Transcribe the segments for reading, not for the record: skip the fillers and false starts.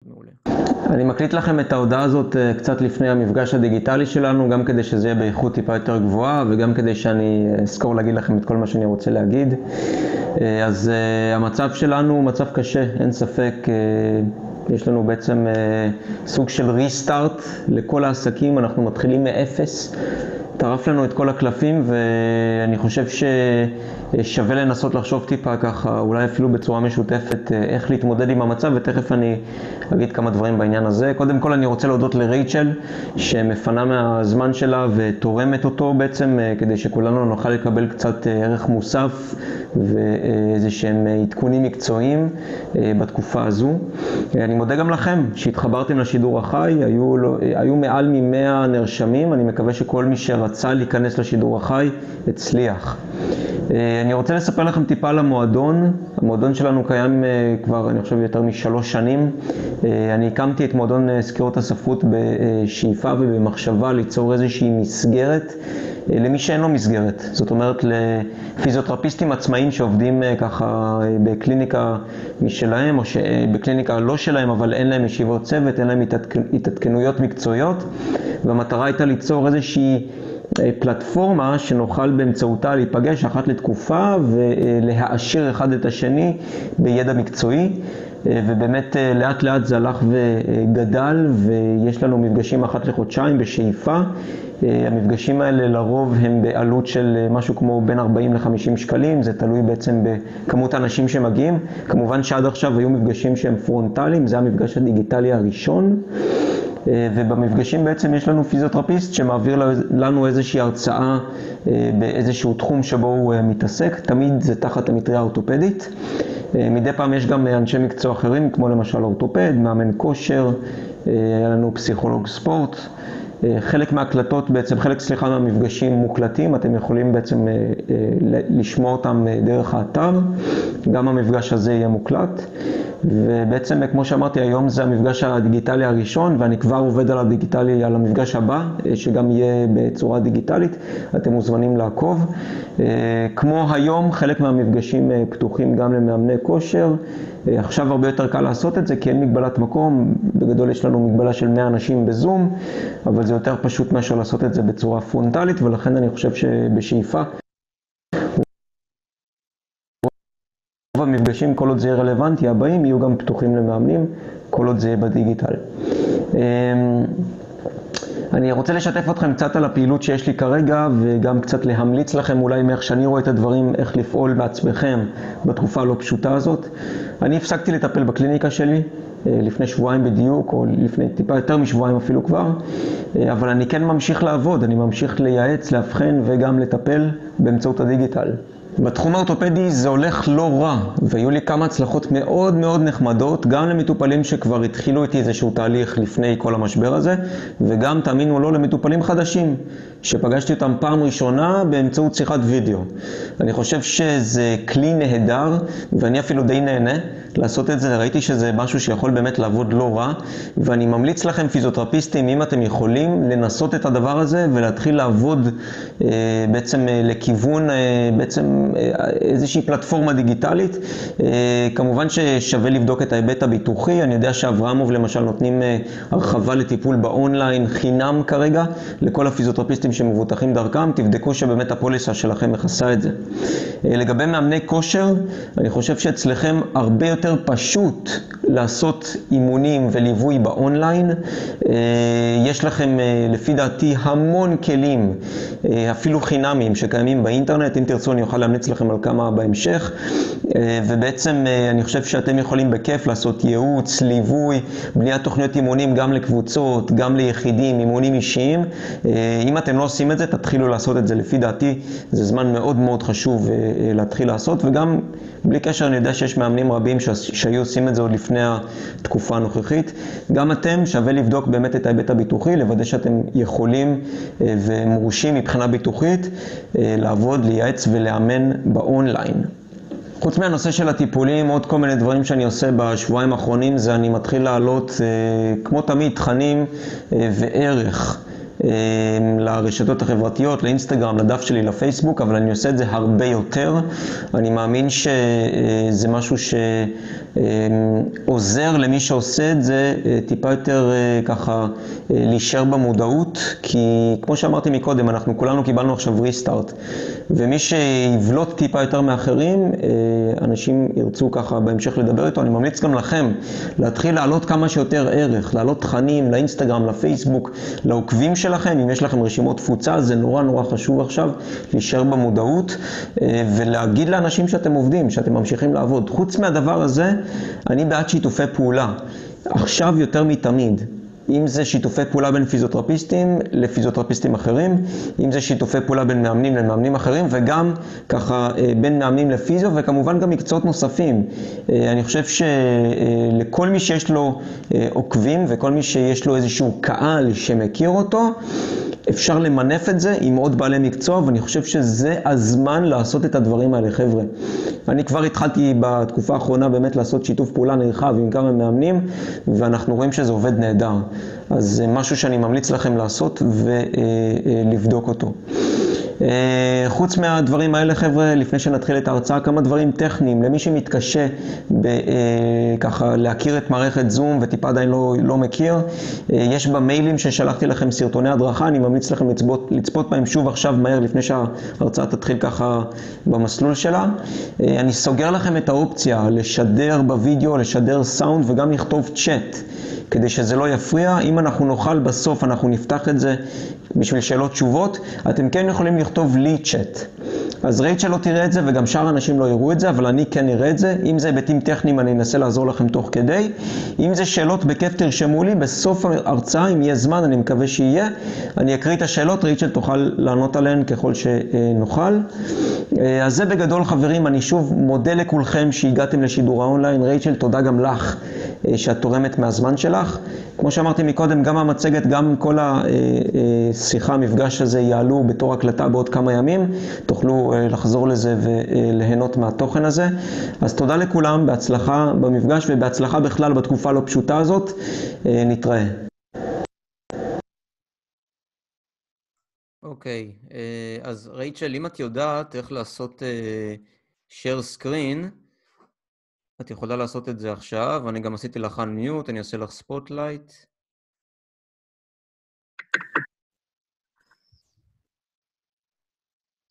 מעולה. אני מקליט לכם את ההודעה הזאת קצת לפני המפגש הדיגיטלי שלנו, גם כדי שזה יהיה באיכות טיפה יותר גבוהה, וגם כדי שאני אזכור להגיד לכם את כל מה שאני רוצה להגיד. אז המצב שלנו הוא מצב קשה, אין ספק. יש לנו בעצם סוג של ריסטארט לכל העסקים, אנחנו מתחילים מאפס. טרף לנו את כל הקלפים, ואני חושב ששווה לנסות לחשוב טיפה ככה, אולי אפילו בצורה משותפת, איך להתמודד עם המצב, ותכף אני אגיד כמה דברים בעניין הזה. קודם כל אני רוצה להודות לרייצ'ל, שמפנה מהזמן שלה ותורמת אותו בעצם, כדי שכולנו נוכל לקבל קצת ערך מוסף, ואיזה שהם עדכונים מקצועיים בתקופה הזו. אני מודה גם לכם שהתחברתם לשידור החי, היו מעל מ-100 נרשמים, אני מקווה שכל מי שרצה להיכנס לשידור החי הצליח. אני רוצה לספר לכם טיפה על המועדון. המועדון שלנו קיים כבר, אני חושב, יותר מ3 שנים. אני הקמתי את מועדון סקירות הספרות בשאיפה ובמחשבה ליצור איזושהי מסגרת למי שאין לו מסגרת. זאת אומרת, לפיזיותרפיסטים עצמאיים שעובדים ככה בקליניקה משלהם, או בקליניקה לא שלהם, אבל אין להם ישיבות צוות, אין להם התעדכנויות מקצועיות. והמטרה הייתה ליצור איזושהי פלטפורמה שנוכל באמצעותה להיפגש אחת לתקופה ולהעשיר אחד את השני בידע מקצועי. ובאמת לאט לאט זה הלך וגדל, ויש לנו מפגשים אחת לחודשיים בשאיפה. המפגשים האלה לרוב הם בעלות של משהו כמו בין 40 ל-50 שקלים, זה תלוי בעצם בכמות האנשים שמגיעים. כמובן שעד עכשיו היו מפגשים שהם פרונטליים, זה המפגש הדיגיטלי הראשון. ובמפגשים בעצם יש לנו פיזיותרפיסט שמעביר לנו איזושהי הרצאה באיזשהו תחום שבו הוא מתעסק, תמיד זה תחת המטריה האורתופדית. מדי פעם יש גם אנשי מקצוע אחרים, כמו למשל אורתופד, מאמן כושר, היה לנו פסיכולוג ספורט. חלק מההקלטות בעצם, חלק מהמפגשים מוקלטים, אתם יכולים בעצם לשמוע אותם דרך האתר. גם המפגש הזה יהיה מוקלט. ובעצם, כמו שאמרתי, היום זה המפגש הדיגיטלי הראשון, ואני כבר עובד על המפגש הבא, שגם יהיה בצורה דיגיטלית. אתם מוזמנים לעקוב. כמו היום, חלק מהמפגשים פתוחים גם למאמני כושר. עכשיו הרבה יותר קל לעשות את זה, כי אין מגבלת מקום. בגדול יש לנו מגבלה של 100 אנשים בזום, אבל זה יותר פשוט מאשר לעשות את זה בצורה פרונטלית, ולכן אני חושב שבשאיפה רוב המפגשים, כל עוד זה יהיה רלוונטי, הבאים יהיו גם פתוחים למאמנים, כל עוד זה יהיה בדיגיטל. אני רוצה לשתף אתכם קצת על הפעילות שיש לי כרגע, וגם קצת להמליץ לכם אולי מאיך שאני רואה את הדברים, איך לפעול בעצמכם בתקופה הלא פשוטה הזאת. אני הפסקתי לטפל בקליניקה שלי לפני שבועיים בדיוק, או לפני טיפה יותר משבועיים אפילו כבר, אבל אני כן ממשיך לעבוד, אני ממשיך לייעץ, להבחן וגם לטפל באמצעות הדיגיטל. בתחום האורתופדי זה הולך לא רע, והיו לי כמה הצלחות מאוד מאוד נחמדות, גם למטופלים שכבר התחילו איתי איזשהו תהליך לפני כל המשבר הזה, וגם, תאמינו לא, למטופלים חדשים, שפגשתי אותם פעם ראשונה באמצעות שיחת וידאו. אני חושב שזה כלי נהדר, ואני אפילו די נהנה לעשות את זה. ראיתי שזה משהו שיכול באמת לעבוד לא רע, ואני ממליץ לכם פיזיותרפיסטים, אם אתם יכולים לנסות את הדבר הזה ולהתחיל לעבוד בעצם לכיוון בעצם איזושהי פלטפורמה דיגיטלית. כמובן ששווה לבדוק את ההיבט הביטוחי. אני יודע שאברמוב למשל נותנים הרחבה לטיפול באונליין חינם כרגע לכל הפיזיותרפיסטים שמבוטחים דרכם. תבדקו שבאמת הפוליסה שלכם מכסה את זה. לגבי מאמני כושר, אני חושב שאצלכם הרבה יותר פשוט לעשות אימונים וליווי באונליין. יש לכם לפי דעתי המון כלים, אפילו חינמיים, שקיימים באינטרנט. אם תרצו אני אוכל להמליץ לכם על כמה בהמשך. ובעצם אני חושב שאתם יכולים בכיף לעשות ייעוץ, ליווי, בניית תוכניות אימונים גם לקבוצות, גם ליחידים, אימונים אישיים. אם אתם לא עושים את זה, תתחילו לעשות את זה. לפי דעתי זה זמן מאוד מאוד חשוב להתחיל לעשות, וגם בלי קשר אני יודע שיש מאמנים רבים שהיו עושים את זה עוד לפני התקופה הנוכחית. גם אתם שווה לבדוק באמת את ההיבט הביטוחי, לוודא שאתם יכולים ומורשים מבחינה ביטוחית לעבוד, לייעץ ולאמן באונליין. חוץ מהנושא של הטיפולים, עוד כל מיני דברים שאני עושה בשבועיים האחרונים, זה אני מתחיל לעלות כמו תמיד תכנים וערך לרשתות החברתיות, לאינסטגרם, לדף שלי, לפייסבוק, אבל אני עושה את זה הרבה יותר. אני מאמין שזה משהו שעוזר למי שעושה את זה טיפה יותר ככה להישאר במודעות, כי כמו שאמרתי מקודם, אנחנו כולנו קיבלנו עכשיו ריסטארט, ומי שיבלוט טיפה יותר מאחרים, אנשים ירצו ככה בהמשך לדבר איתו. אני ממליץ גם לכם להתחיל לעלות כמה שיותר ערך, לעלות תכנים לאינסטגרם, לפייסבוק, לעוקבים שלכם. אם יש לכם רשימות תפוצה, זה נורא נורא חשוב עכשיו להישאר במודעות ולהגיד לאנשים שאתם עובדים, שאתם ממשיכים לעבוד. חוץ מהדבר הזה, אני בעד שיתופי פעולה. עכשיו יותר מתמיד. אם זה שיתופי פעולה בין פיזיותרפיסטים לפיזיותרפיסטים אחרים, אם זה שיתופי פעולה בין מאמנים למאמנים אחרים, וגם ככה בין מאמנים לפיזיו, וכמובן גם מקצועות נוספים. אני חושב שלכל מי שיש לו עוקבים, וכל מי שיש לו איזשהו קהל שמכיר אותו, אפשר למנף את זה עם עוד בעלי מקצוע, ואני חושב שזה הזמן לעשות את הדברים האלה, חבר'ה. אני כבר התחלתי בתקופה האחרונה באמת לעשות שיתוף פעולה נרחב עם כמה מאמנים, ואנחנו רואים שזה עובד נהדר. אז זה משהו שאני ממליץ לכם לעשות ולבדוק אותו. חוץ מהדברים האלה, חבר'ה, לפני שנתחיל את ההרצאה, כמה דברים טכניים. למי שמתקשה ככה להכיר את מערכת זום וטיפה עדיין לא מכיר, יש במיילים ששלחתי לכם סרטוני הדרכה, אני ממליץ לכם לצפות בהם שוב עכשיו מהר לפני שההרצאה תתחיל ככה במסלול שלה. אני סוגר לכם את האופציה לשדר בווידאו, לשדר סאונד וגם לכתוב צ'אט, כדי שזה לא יפריע. אם אנחנו נוכל בסוף, אנחנו נפתח את זה בשביל שאלות תשובות. אתם כן יכולים לכתוב לי צ'אט. אז רייצ'ל לא תראה את זה וגם שאר אנשים לא יראו את זה, אבל אני כן אראה את זה. אם זה היבטים טכניים, אני אנסה לעזור לכם תוך כדי. אם זה שאלות בכיף, תרשמו לי. בסוף ההרצאה, אם יהיה זמן, אני מקווה שיהיה, אני אקריא את השאלות, רייצ'ל תוכל לענות עליהן ככל שנוכל. אז זה בגדול, חברים. אני שוב מודה לכולכם שהגעתם לשידור האונליין. רייצ'ל, תודה גם לך שאת תורמת מהזמן שלך. כמו שאמרתי מקודם, גם המצגת, גם כל השיחה, המפגש הזה יעלו בתור הקלטה בעוד כמה ימים. תוכלו לחזור לזה וליהנות מהתוכן הזה. אז תודה לכולם, בהצלחה במפגש ובהצלחה בכלל בתקופה לא פשוטה הזאת. נתראה. אוקיי, אז רייצ'ל, אם את יודעת איך לעשות share screen, את יכולה לעשות את זה עכשיו. אני גם עשיתי לך unmute, אני אעשה לך spotlight.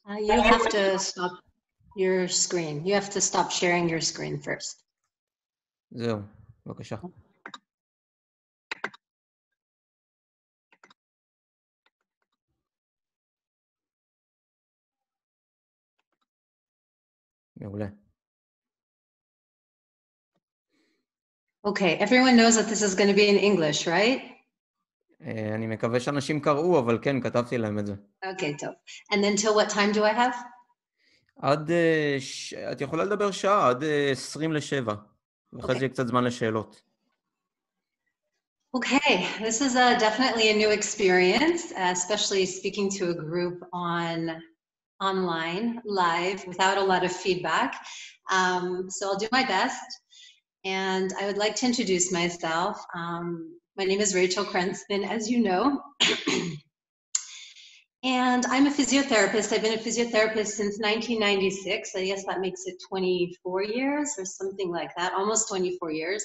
You have to stop your screen. You have to stop sharing your screen first. זהו, בבקשה. מעולה. Okay, everyone knows that this is going to be in English, right? אני מקווה שאנשים קראו, אבל כן, כתבתי להם את זה. Okay, טוב. And then till what time do I have? את יכולה לדבר שעה, עד 6:50, ואחרי זה יהיה קצת זמן לשאלות. Okay, this is definitely a new experience, especially speaking to a group online, live, without a lot of feedback. So I'll do my best. And I would like to introduce myself. My name is Rachel Cranston, as you know. And I'm a physiotherapist. I've been a physiotherapist since 1996. I guess that makes it 24 years or something like that, almost 24 years.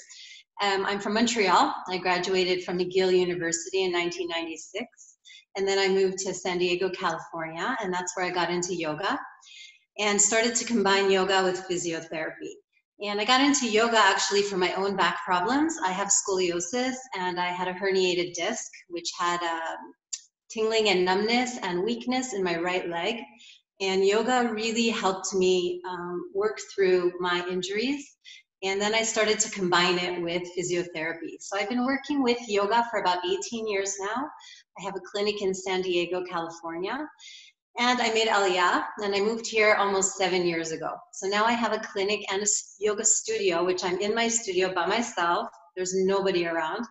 I'm from Montreal. I graduated from McGill University in 1996. And then I moved to San Diego, California, and that's where I got into yoga and started to combine yoga with physiotherapy. And I got into yoga actually for my own back problems. I have scoliosis and I had a herniated disc, which had tingling and numbness and weakness in my right leg. And yoga really helped me work through my injuries. And then I started to combine it with physiotherapy. So I've been working with yoga for about 18 years now. I have a clinic in San Diego, California. And I made Aliyah, and I moved here almost 7 years ago. So now I have a clinic and a yoga studio, which I'm in my studio by myself. There's nobody around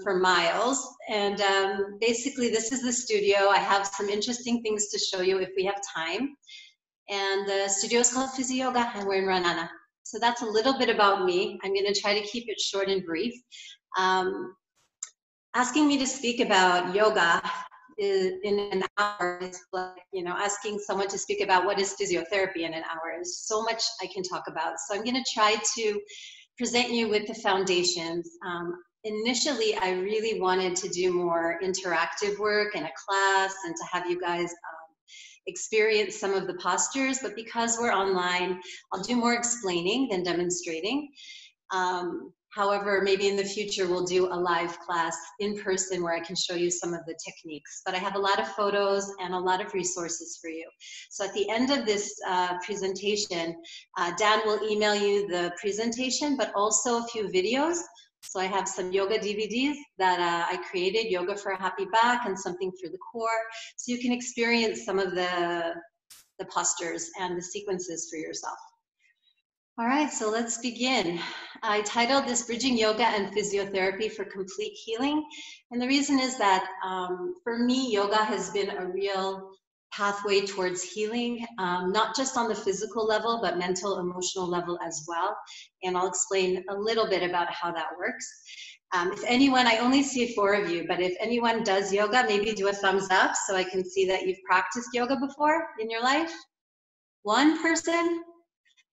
for miles. And basically, this is the studio. I have some interesting things to show you if we have time. And the studio is called Physio Yoga, and we're in Ranana. So that's a little bit about me. I'm going to try to keep it short and brief. asking me to speak about yoga in an hour is like, you know, asking someone to speak about what is physiotherapy in an hour. There's so much I can talk about. So I'm going to try to present you with the foundations. Initially, I really wanted to do more interactive work in a class and to have you guys experience some of the postures, but because we're online, I'll do more explaining than demonstrating. However, maybe in the future we'll do a live class in person where I can show you some of the techniques. But I have a lot of photos and a lot of resources for you. So at the end of this presentation, Dan will email you the presentation, but also a few videos. So I have some yoga DVDs that I created, Yoga for a Happy Back and something for the core. So you can experience some of the postures and the sequences for yourself. All right, so let's begin. I titled this Bridging Yoga and Physiotherapy for Complete Healing. And the reason is that for me, yoga has been a real pathway towards healing, not just on the physical level, but mental, emotional level as well. And I'll explain a little bit about how that works. If anyone, I only see 4 of you, but if anyone does yoga, maybe do a thumbs up so I can see that you've practiced yoga before in your life. 1 person?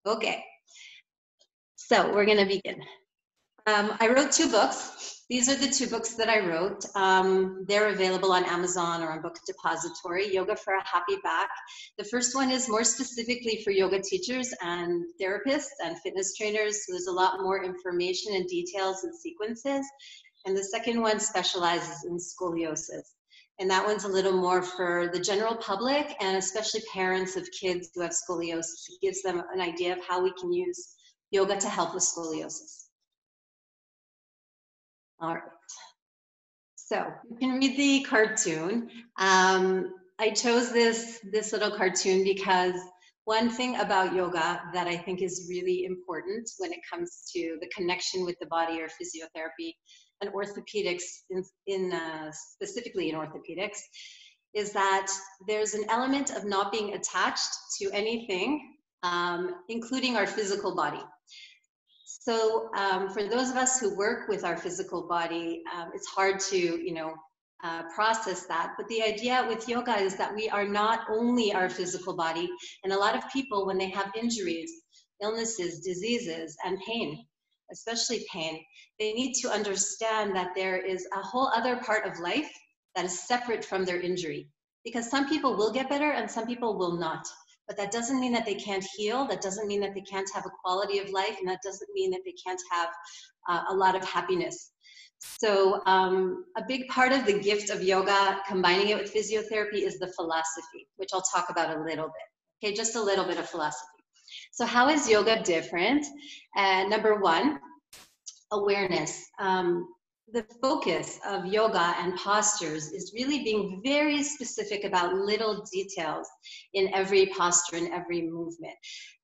Okay. So we're going to begin. I wrote 2 books. These are the 2 books that I wrote. They're available on Amazon or on Book Depository. Yoga for a Happy Back. The first one is more specifically for yoga teachers and therapists and fitness trainers. So there's a lot more information and details and sequences. And the second one specializes in scoliosis. And that one's a little more for the general public and especially parents of kids who have scoliosis. It gives them an idea of how we can use yoga to help with scoliosis. All right. So you can read the cartoon. I chose this little cartoon because one thing about yoga that I think is really important when it comes to the connection with the body or physiotherapy and orthopedics, specifically in orthopedics, is that there's an element of not being attached to anything, including our physical body. So for those of us who work with our physical body, it's hard to, process that. But the idea with yoga is that we are not only our physical body. And a lot of people, when they have injuries, illnesses, diseases, and pain, especially pain, they need to understand that there is a whole other part of life that is separate from their injury. Because some people will get better and some people will not. But that doesn't mean that they can't heal. That doesn't mean that they can't have a quality of life. And that doesn't mean that they can't have a lot of happiness. So a big part of the gift of yoga, combining it with physiotherapy, is the philosophy, which I'll talk about a little bit. Okay, just a little bit of philosophy. So how is yoga different? Number 1, awareness. The focus of yoga and postures is really being very specific about little details in every posture, in every movement.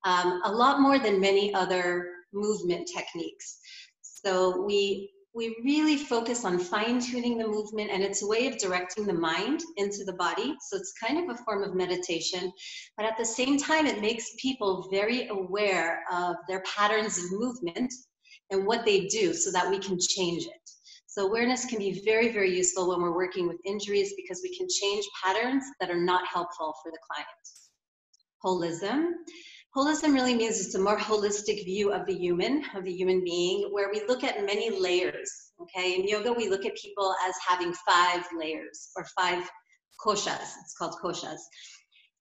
A lot more than many other movement techniques. So we really focus on fine-tuning the movement, and it's a way of directing the mind into the body. So it's kind of a form of meditation, but at the same time, it makes people very aware of their patterns of movement and what they do so that we can change it. So awareness can be very, very useful when we're working with injuries because we can change patterns that are not helpful for the client. Holism. Holism really means it's a more holistic view of the human being, where we look at many layers, okay? In yoga, we look at people as having 5 layers, or 5 koshas. It's called koshas.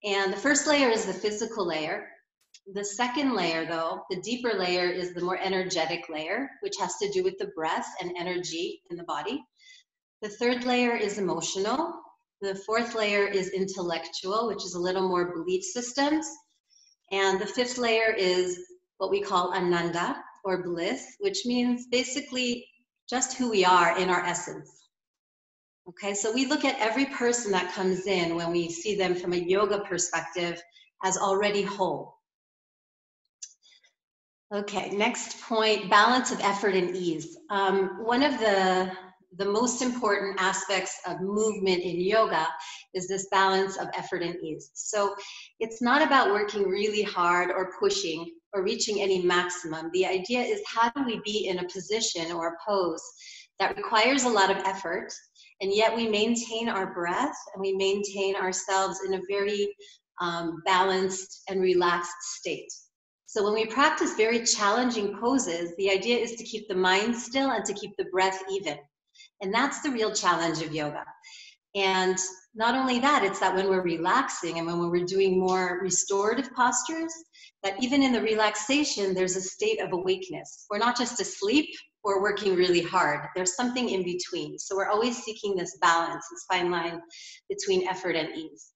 And the first layer is the physical layer. The second layer, though, the deeper layer, is the more energetic layer, which has to do with the breath and energy in the body. The third layer is emotional. The 4th layer is intellectual, which is a little more belief systems. And the 5th layer is what we call ananda, or bliss, which means basically just who we are in our essence. Okay, so we look at every person that comes in when we see them from a yoga perspective as already whole. Okay, next point, balance of effort and ease. One of the most important aspects of movement in yoga is this balance of effort and ease. So it's not about working really hard or pushing or reaching any maximum. The idea is, how do we be in a position or a pose that requires a lot of effort, and yet we maintain our breath and we maintain ourselves in a very balanced and relaxed state. So when we practice very challenging poses, the idea is to keep the mind still and to keep the breath even. And that's the real challenge of yoga. And not only that, it's that when we're relaxing and when we're doing more restorative postures, that even in the relaxation, there's a state of awakeness. We're not just asleep or working really hard. There's something in between. So we're always seeking this balance, this fine line between effort and ease.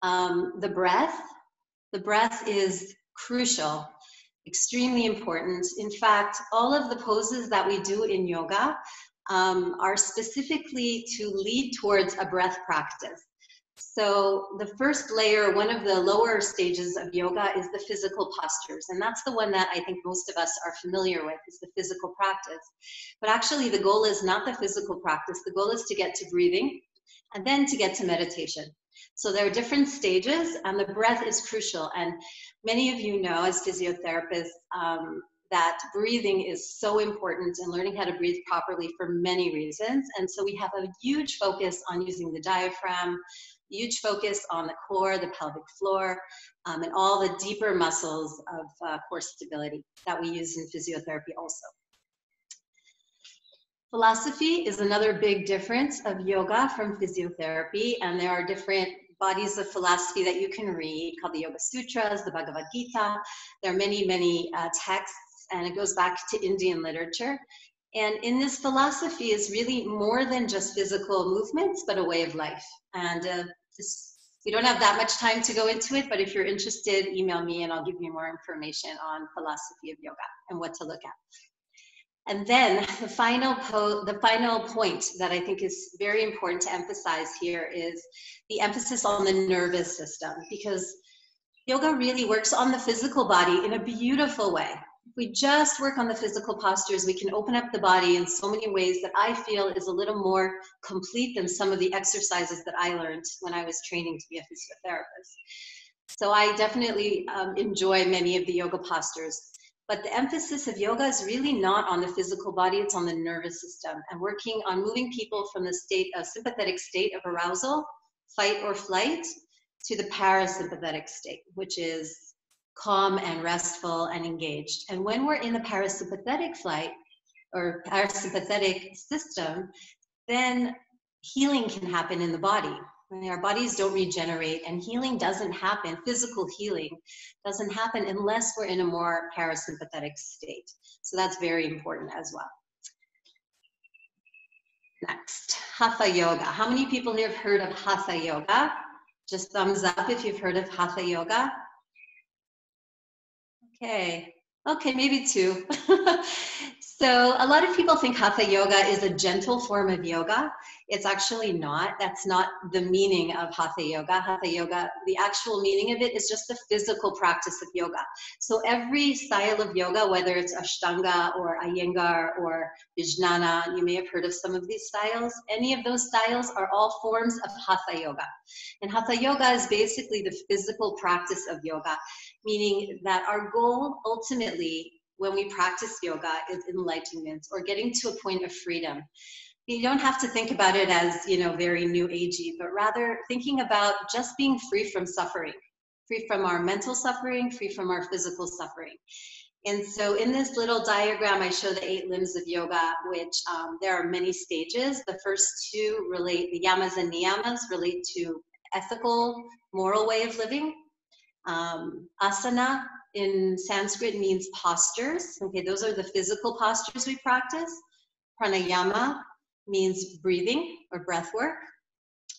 The breath is crucial, extremely important. In fact, all of the poses that we do in yoga are specifically to lead towards a breath practice. So the first layer, one of the lower stages of yoga, is the physical postures. And that's the one that I think most of us are familiar with, is the physical practice. But actually the goal is not the physical practice. The goal is to get to breathing and then to get to meditation. So there are different stages, and the breath is crucial. And many of you know, as physiotherapists, that breathing is so important and learning how to breathe properly for many reasons. And so we have a huge focus on using the diaphragm, huge focus on the core, the pelvic floor, and all the deeper muscles of core stability that we use in physiotherapy also. Philosophy is another big difference of yoga from physiotherapy, and there are different bodies of philosophy that you can read called the Yoga Sutras, the Bhagavad Gita. There are many, many texts, and it goes back to Indian literature. And in this philosophy is really more than just physical movements, but a way of life. And we don't have that much time to go into it, but if you're interested, email me and I'll give you more information on philosophy of yoga and what to look at. And then the final point that I think is very important to emphasize here is the emphasis on the nervous system, because yoga really works on the physical body in a beautiful way. If we just work on the physical postures, we can open up the body in so many ways that I feel is a little more complete than some of the exercises that I learned when I was training to be a physiotherapist. So I definitely enjoy many of the yoga postures. But the emphasis of yoga is really not on the physical body, it's on the nervous system, and working on moving people from the sympathetic state of arousal, fight or flight, to the parasympathetic state, which is calm and restful and engaged. And when we're in the parasympathetic flight or parasympathetic system, then healing can happen in the body. Our bodies don't regenerate, and healing doesn't happen, physical healing doesn't happen unless we're in a more parasympathetic state. So that's very important as well. Next, Hatha Yoga. How many people here have heard of Hatha Yoga? Just thumbs up if you've heard of Hatha Yoga. Okay, maybe two. So a lot of people think Hatha Yoga is a gentle form of yoga. It's actually not. That's not the meaning of Hatha Yoga. Hatha Yoga, the actual meaning of it is just the physical practice of yoga. So every style of yoga, whether it's Ashtanga or Iyengar or Vijnana, you may have heard of some of these styles. Any of those styles are all forms of Hatha Yoga. And Hatha Yoga is basically the physical practice of yoga, meaning that our goal ultimately when we practice yoga is enlightenment or getting to a point of freedom. You don't have to think about it as, very new agey, but rather thinking about just being free from suffering, free from our mental suffering, free from our physical suffering. And so in this little diagram, I show the 8 limbs of yoga, which there are many stages. The first 2 relate, the yamas and niyamas relate to ethical, moral way of living. Asana in Sanskrit means postures. Okay, those are the physical postures we practice. Pranayama means breathing or breath work.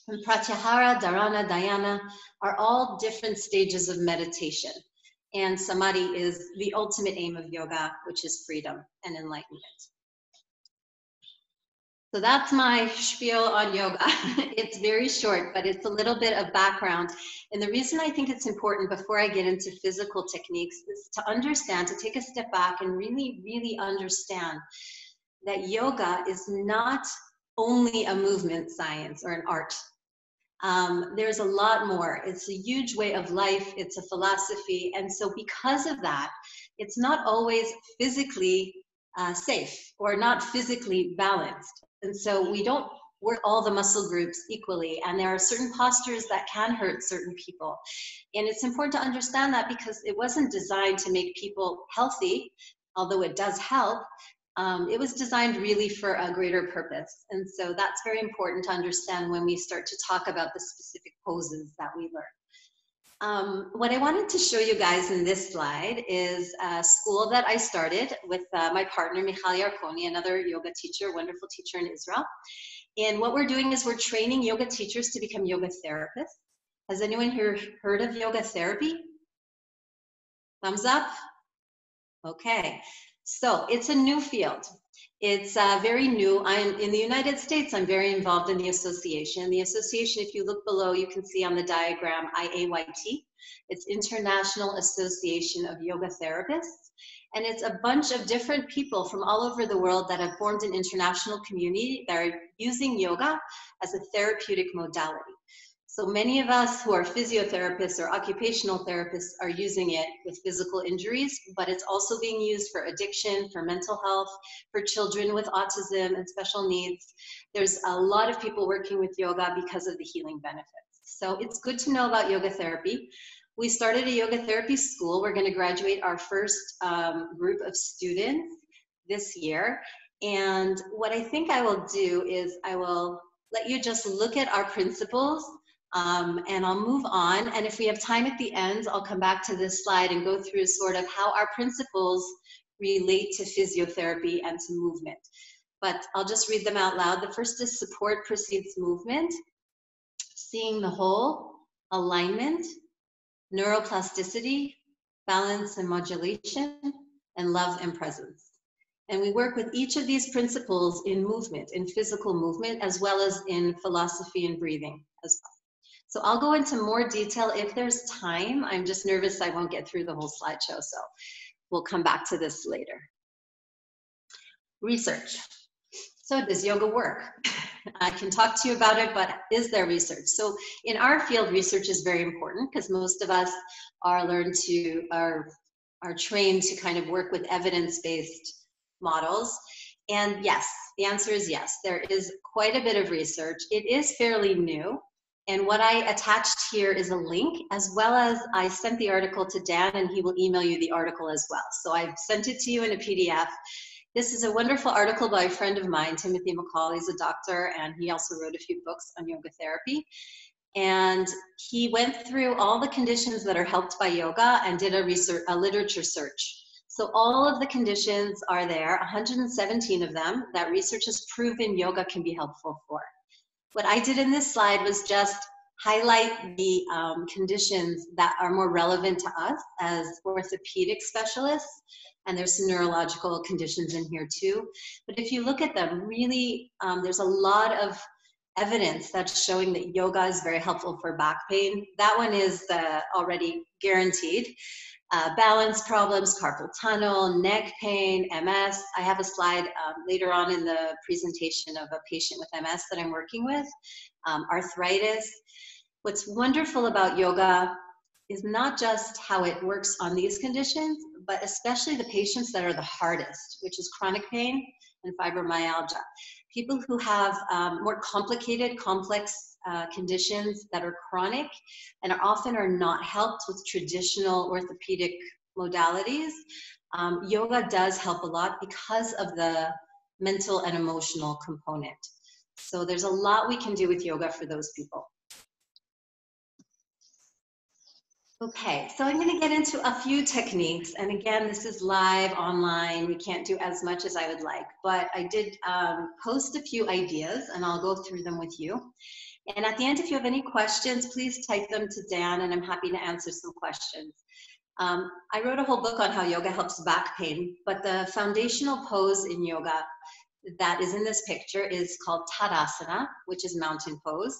And pratyahara, dharana, dhyana are all different stages of meditation. And samadhi is the ultimate aim of yoga, which is freedom and enlightenment. So that's my spiel on yoga. It's very short, but it's a little bit of background. And the reason I think it's important before I get into physical techniques is to understand, to take a step back and really, really understand that yoga is not only a movement science or an art. There's a lot more. It's a huge way of life. It's a philosophy. And so because of that, it's not always physically safe or not physically balanced. And so we don't work all the muscle groups equally. And there are certain postures that can hurt certain people. And it's important to understand that because it wasn't designed to make people healthy, although it does help. It was designed really for a greater purpose. And so that's very important to understand when we start to talk about the specific poses that we learn. What I wanted to show you guys in this slide is a school that I started with my partner, Michal Yarkoni, another yoga teacher, wonderful teacher in Israel. And what we're doing is we're training yoga teachers to become yoga therapists. Has anyone here heard of yoga therapy? Thumbs up? Okay. So it's a new field. It's very new. I'm in the United States. I'm very involved in the association. The association, if you look below, you can see on the diagram IAYT. It's International Association of Yoga Therapists. And it's a bunch of different people from all over the world that have formed an international community that are using yoga as a therapeutic modality. So many of us who are physiotherapists or occupational therapists are using it with physical injuries, but it's also being used for addiction, for mental health, for children with autism and special needs. There's a lot of people working with yoga because of the healing benefits. So it's good to know about yoga therapy. We started a yoga therapy school. We're going to graduate our first group of students this year. And what I think I will do is I will let you just look at our principles. And I'll move on. And if we have time at the end, I'll come back to this slide and go through sort of how our principles relate to physiotherapy and to movement. But I'll just read them out loud. The first is support precedes movement, seeing the whole, alignment, neuroplasticity, balance and modulation, and love and presence. And we work with each of these principles in movement, in physical movement, as well as in philosophy and breathing as well. So I'll go into more detail if there's time. I'm just nervous I won't get through the whole slideshow, so we'll come back to this later. Research. So does yoga work? I can talk to you about it, but is there research? So in our field, research is very important because most of us are trained to kind of work with evidence-based models. And yes, the answer is yes. There is quite a bit of research. It is fairly new. And what I attached here is a link, as well as I sent the article to Dan, and he will email you the article as well. So I've sent it to you in a PDF. This is a wonderful article by a friend of mine, Timothy McCall. He's a doctor, and he also wrote a few books on yoga therapy. And he went through all the conditions that are helped by yoga and did a literature search. So all of the conditions are there, 117 of them, that research has proven yoga can be helpful for. What I did in this slide was just highlight the conditions that are more relevant to us as orthopedic specialists, and there's some neurological conditions in here too. But if you look at them, really, there's a lot of evidence that's showing that yoga is very helpful for back pain. That one is already guaranteed. Balance problems, carpal tunnel, neck pain, MS. I have a slide later on in the presentation of a patient with MS that I'm working with, arthritis. What's wonderful about yoga is not just how it works on these conditions, but especially the patients that are the hardest, which is chronic pain and fibromyalgia. People who have more complicated, complex conditions that are chronic and often are not helped with traditional orthopedic modalities. Yoga does help a lot because of the mental and emotional component. So there's a lot we can do with yoga for those people. Okay, so I'm going to get into a few techniques. And again, this is live online. We can't do as much as I would like, but I did post a few ideas and I'll go through them with you. And at the end, if you have any questions, please type them to Dan and I'm happy to answer some questions. I wrote a whole book on how yoga helps back pain, but the foundational pose in yoga that is in this picture is called Tadasana, which is mountain pose.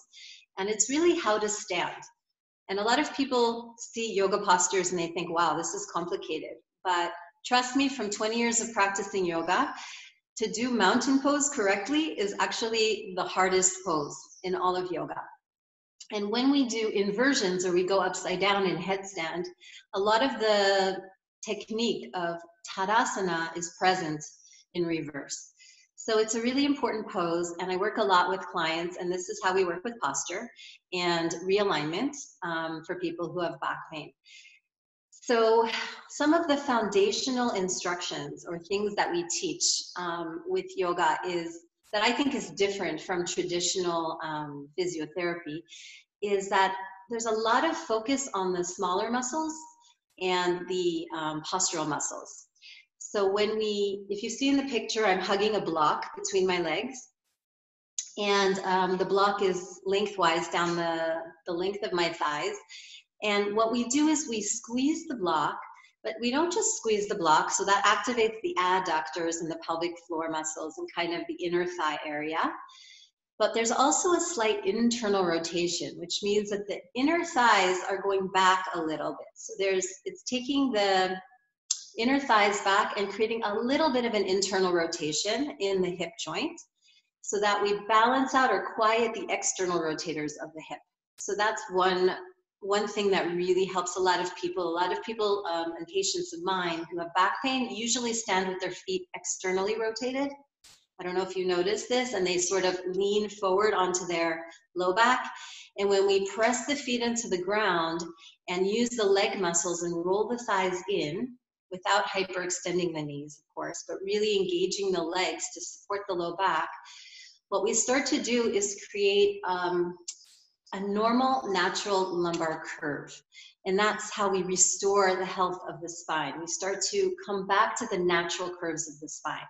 And it's really how to stand. And a lot of people see yoga postures and they think, wow, this is complicated. But trust me, from 20 years of practicing yoga, to do mountain pose correctly is actually the hardest pose in all of yoga. And when we do inversions or we go upside down in headstand, a lot of the technique of Tadasana is present in reverse. So it's a really important pose, and I work a lot with clients, and this is how we work with posture and realignment for people who have back pain. So some of the foundational instructions or things that we teach with yoga is that I think is different from traditional physiotherapy is that there's a lot of focus on the smaller muscles and the postural muscles. So if you see in the picture, I'm hugging a block between my legs, and the block is lengthwise down the length of my thighs. And what we do is we squeeze the block, but we don't just squeeze the block, so that activates the adductors and the pelvic floor muscles and kind of the inner thigh area. But there's also a slight internal rotation, which means that the inner thighs are going back a little bit. So it's taking the inner thighs back and creating a little bit of an internal rotation in the hip joint so that we balance out or quiet the external rotators of the hip. So that's one thing that really helps a lot of people. A lot of people and patients of mine who have back pain usually stand with their feet externally rotated. I don't know if you noticed this, and they sort of lean forward onto their low back. And when we press the feet into the ground and use the leg muscles and roll the thighs in, without hyperextending the knees, of course, but really engaging the legs to support the low back, what we start to do is create a normal, natural lumbar curve. And that's how we restore the health of the spine. We start to come back to the natural curves of the spine.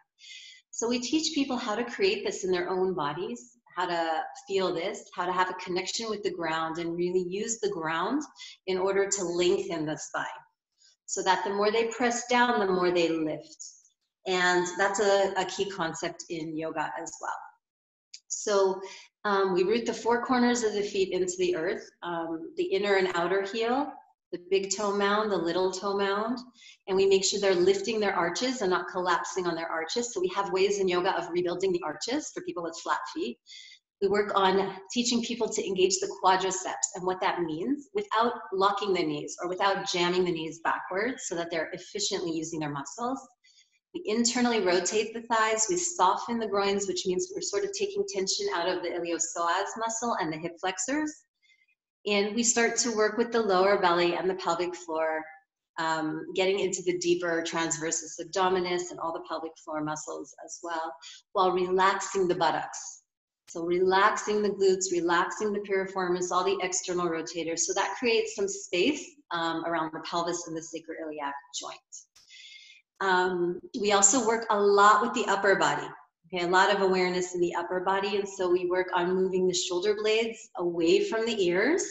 So we teach people how to create this in their own bodies, how to feel this, how to have a connection with the ground and really use the ground in order to lengthen the spine. So that the more they press down, the more they lift. And that's a key concept in yoga as well. So we root the four corners of the feet into the earth, the inner and outer heel, the big toe mound, the little toe mound, and we make sure they're lifting their arches and not collapsing on their arches. So we have ways in yoga of rebuilding the arches for people with flat feet. We work on teaching people to engage the quadriceps and what that means without locking the knees or without jamming the knees backwards so that they're efficiently using their muscles. We internally rotate the thighs. We soften the groins, which means we're sort of taking tension out of the Iliopsoas muscle and the hip flexors. And we start to work with the lower belly and the pelvic floor, getting into the deeper transversus abdominis and all the pelvic floor muscles as well, while relaxing the buttocks. So relaxing the glutes, relaxing the piriformis, all the external rotators. So that creates some space around the pelvis and the sacroiliac joint. We also work a lot with the upper body. Okay, a lot of awareness in the upper body, and so we work on moving the shoulder blades away from the ears,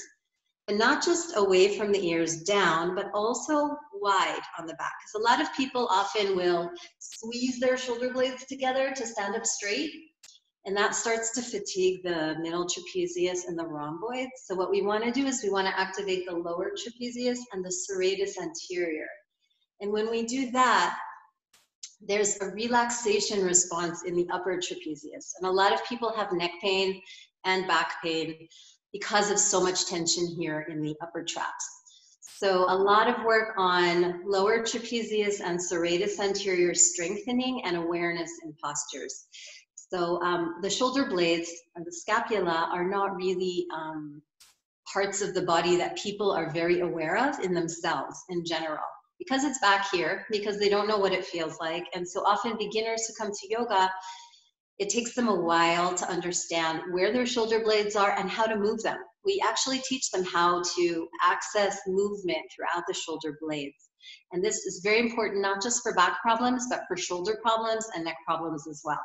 and not just away from the ears down, but also wide on the back. Because a lot of people often will squeeze their shoulder blades together to stand up straight, and that starts to fatigue the middle trapezius and the rhomboids. So what we want to do is we want to activate the lower trapezius and the serratus anterior. And when we do that, there's a relaxation response in the upper trapezius. And a lot of people have neck pain and back pain because of so much tension here in the upper traps. So a lot of work on lower trapezius and serratus anterior strengthening and awareness in postures. So the shoulder blades and the scapula are not really parts of the body that people are very aware of in themselves in general. Because it's back here, because they don't know what it feels like. And so often beginners who come to yoga, it takes them a while to understand where their shoulder blades are and how to move them. We actually teach them how to access movement throughout the shoulder blades. And this is very important, not just for back problems, but for shoulder problems and neck problems as well.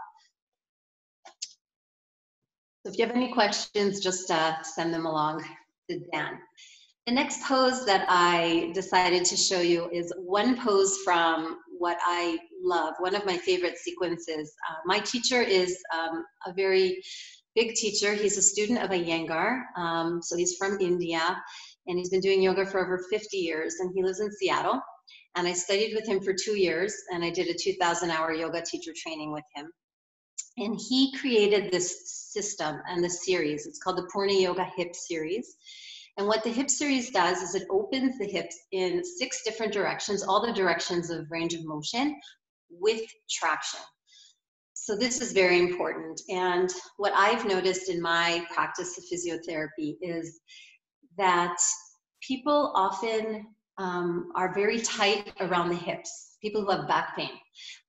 So if you have any questions, just send them along to Dan. The next pose that I decided to show you is one pose from what I love, one of my favorite sequences. My teacher is a very big teacher. He's a student of Iyengar, so he's from India, and he's been doing yoga for over 50 years, and he lives in Seattle. And I studied with him for 2 years, and I did a 2,000-hour yoga teacher training with him. And he created this system and the series. It's called the Purna Yoga Hip Series. And what the hip series does is it opens the hips in 6 different directions, all the directions of range of motion with traction. So this is very important. And what I've noticed in my practice of physiotherapy is that people often are very tight around the hips, people who have back pain.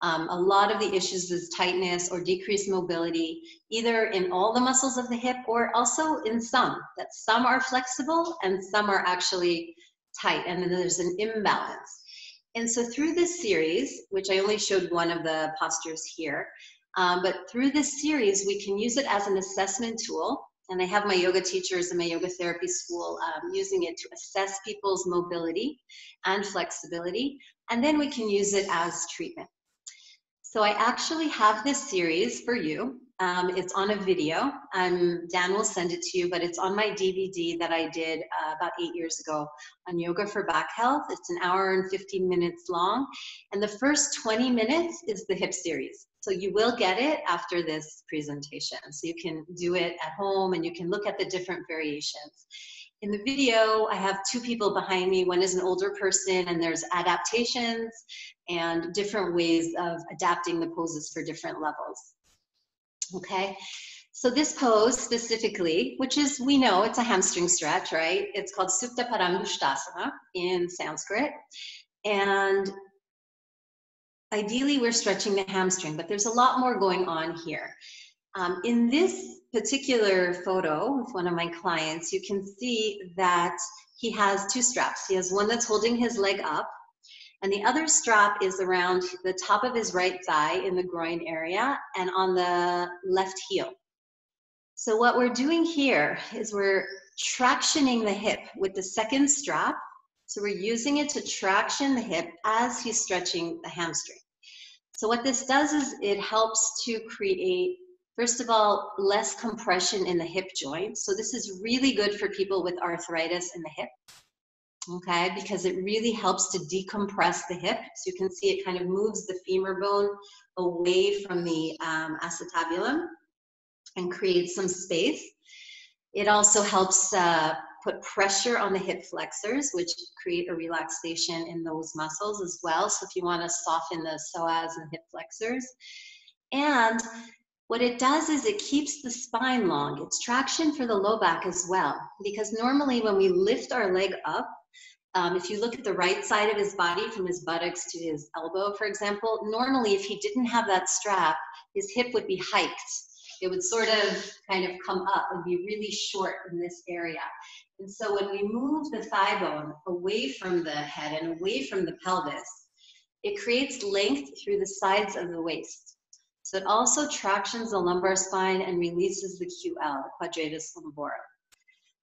A lot of the issues is tightness or decreased mobility, either in all the muscles of the hip or also in some, that some are flexible and some are actually tight, and then there's an imbalance. And so through this series, which I only showed one of the postures here, but through this series, we can use it as an assessment tool. And I have my yoga teachers in my yoga therapy school using it to assess people's mobility and flexibility. And then we can use it as treatment. So I actually have this series for you. It's on a video. Dan will send it to you, but it's on my DVD that I did about 8 years ago on yoga for back health. It's an hour and 15 minutes long. And the first 20 minutes is the hip series. So you will get it after this presentation. So you can do it at home and you can look at the different variations. In the video, I have two people behind me. One is an older person, and there's adaptations and different ways of adapting the poses for different levels. Okay, so this pose specifically, which is, we know it's a hamstring stretch, right? It's called Supta Parangusthasana in Sanskrit. And ideally, we're stretching the hamstring, but there's a lot more going on here. In this particular photo with one of my clients, you can see that he has two straps. He has one that's holding his leg up, and the other strap is around the top of his right thigh in the groin area and on the left heel. So what we're doing here is we're tractioning the hip with the second strap. So we're using it to traction the hip as he's stretching the hamstring. So what this does is it helps to create, first of all, less compression in the hip joint. So this is really good for people with arthritis in the hip, okay, because it really helps to decompress the hip. So you can see it kind of moves the femur bone away from the acetabulum and creates some space. It also helps put pressure on the hip flexors, which create a relaxation in those muscles as well. So if you want to soften the psoas and hip flexors. And what it does is it keeps the spine long. It's traction for the low back as well. Because normally when we lift our leg up, if you look at the right side of his body from his buttocks to his elbow, for example, normally if he didn't have that strap, his hip would be hiked. It would sort of kind of come up and be really short in this area. And so when we move the thigh bone away from the head and away from the pelvis, it creates length through the sides of the waist. So it also tractions the lumbar spine and releases the QL, the quadratus lumborum.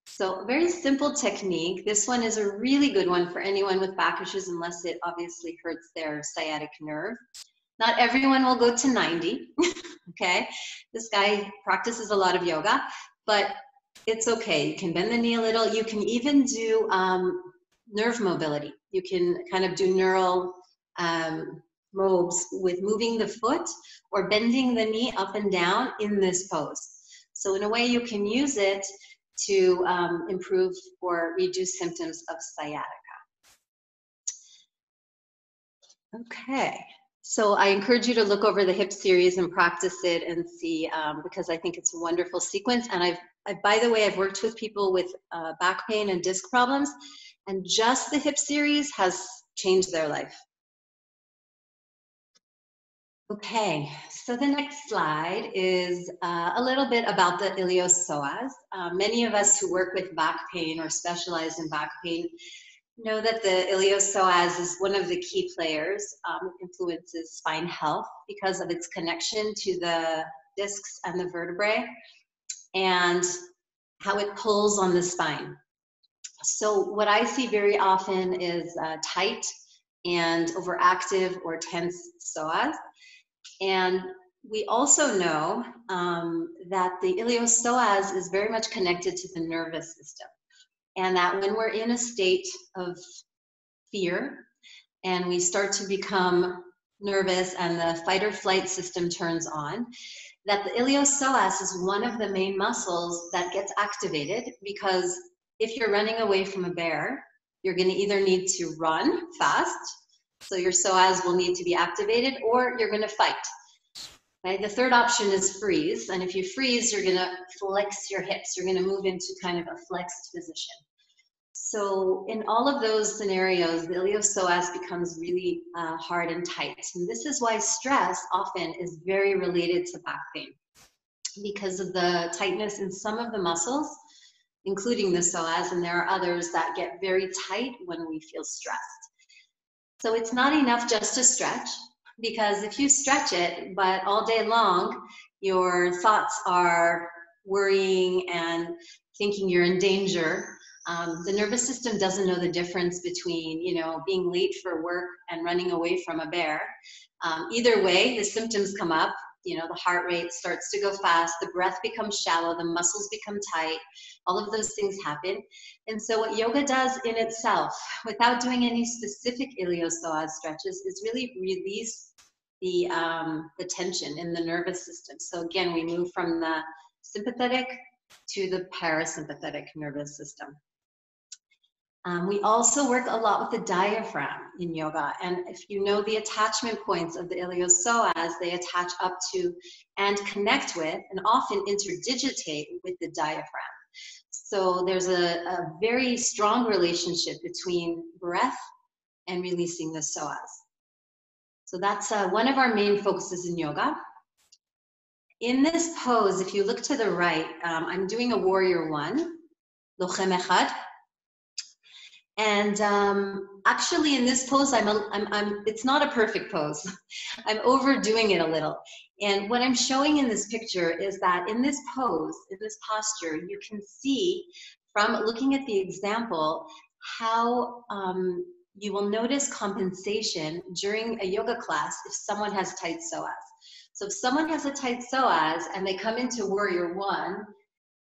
So a very simple technique. This one is a really good one for anyone with back issues, unless it obviously hurts their sciatic nerve. Not everyone will go to 90, okay? This guy practices a lot of yoga, but it's okay. You can bend the knee a little. You can even do nerve mobility. You can kind of do neural mobs with moving the foot or bending the knee up and down in this pose. So in a way, you can use it to improve or reduce symptoms of sciatica. Okay. So I encourage you to look over the hip series and practice it and see, because I think it's a wonderful sequence. And by the way, I've worked with people with back pain and disc problems, and just the hip series has changed their life. Okay, so the next slide is a little bit about the iliopsoas. Many of us who work with back pain or specialize in back pain know that the iliopsoas is one of the key players. It influences spine health because of its connection to the discs and the vertebrae and how it pulls on the spine. So what I see very often is tight and overactive or tense psoas. And we also know that the iliopsoas is very much connected to the nervous system. And that when we're in a state of fear and we start to become nervous and the fight or flight system turns on, that the iliopsoas is one of the main muscles that gets activated, because if you're running away from a bear, you're going to either need to run fast, so your psoas will need to be activated, or you're going to fight. Right? The third option is freeze. And if you freeze, you're going to flex your hips. You're going to move into kind of a flexed position. So in all of those scenarios, the iliopsoas becomes really hard and tight. And this is why stress often is very related to back pain, because of the tightness in some of the muscles, including the psoas, and there are others that get very tight when we feel stressed. So it's not enough just to stretch, because if you stretch it, but all day long, your thoughts are worrying and thinking you're in danger, the nervous system doesn't know the difference between, you know, being late for work and running away from a bear. Either way, the symptoms come up. You know, the heart rate starts to go fast, the breath becomes shallow, the muscles become tight, all of those things happen. And so what yoga does in itself, without doing any specific iliopsoas stretches, is really release the tension in the nervous system. So again, we move from the sympathetic to the parasympathetic nervous system. We also work a lot with the diaphragm in yoga, and if you know the attachment points of the iliopsoas, they attach up to and connect with and often interdigitate with the diaphragm. So there's a very strong relationship between breath and releasing the psoas. So that's one of our main focuses in yoga. In this pose, if you look to the right, I'm doing a warrior one, lochem echad. And actually in this pose, it's not a perfect pose. I'm overdoing it a little. And what I'm showing in this picture is that in this pose, in this posture, you can see from looking at the example, how you will notice compensation during a yoga class if someone has tight psoas. So if someone has a tight psoas and they come into warrior one,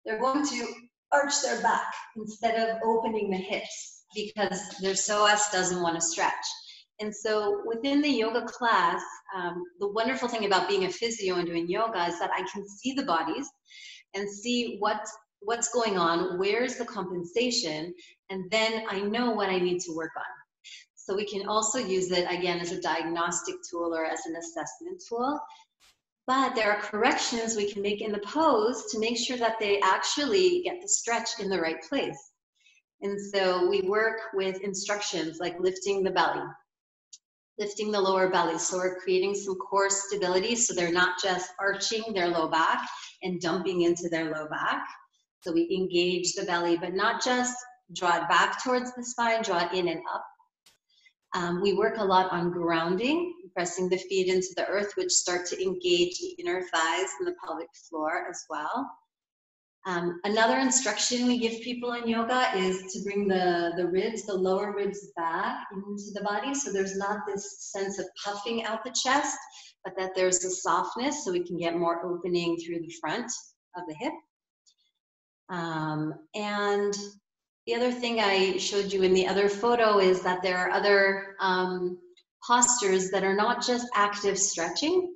they're going to arch their back instead of opening the hips, because their psoas doesn't want to stretch. And so within the yoga class, the wonderful thing about being a physio and doing yoga is that I can see the bodies and see what's going on, where's the compensation, and then I know what I need to work on. So we can also use it, again, as a diagnostic tool or as an assessment tool. But there are corrections we can make in the pose to make sure that they actually get the stretch in the right place. And so we work with instructions like lifting the belly, lifting the lower belly. So we're creating some core stability so they're not just arching their low back and dumping into their low back. So we engage the belly, but not just draw it back towards the spine, draw it in and up. We work a lot on grounding, pressing the feet into the earth, which start to engage the inner thighs and the pelvic floor as well. Another instruction we give people in yoga is to bring the ribs, the lower ribs back into the body, so there's not this sense of puffing out the chest, but that there's a softness so we can get more opening through the front of the hip. And the other thing I showed you in the other photo is that there are other postures that are not just active stretching,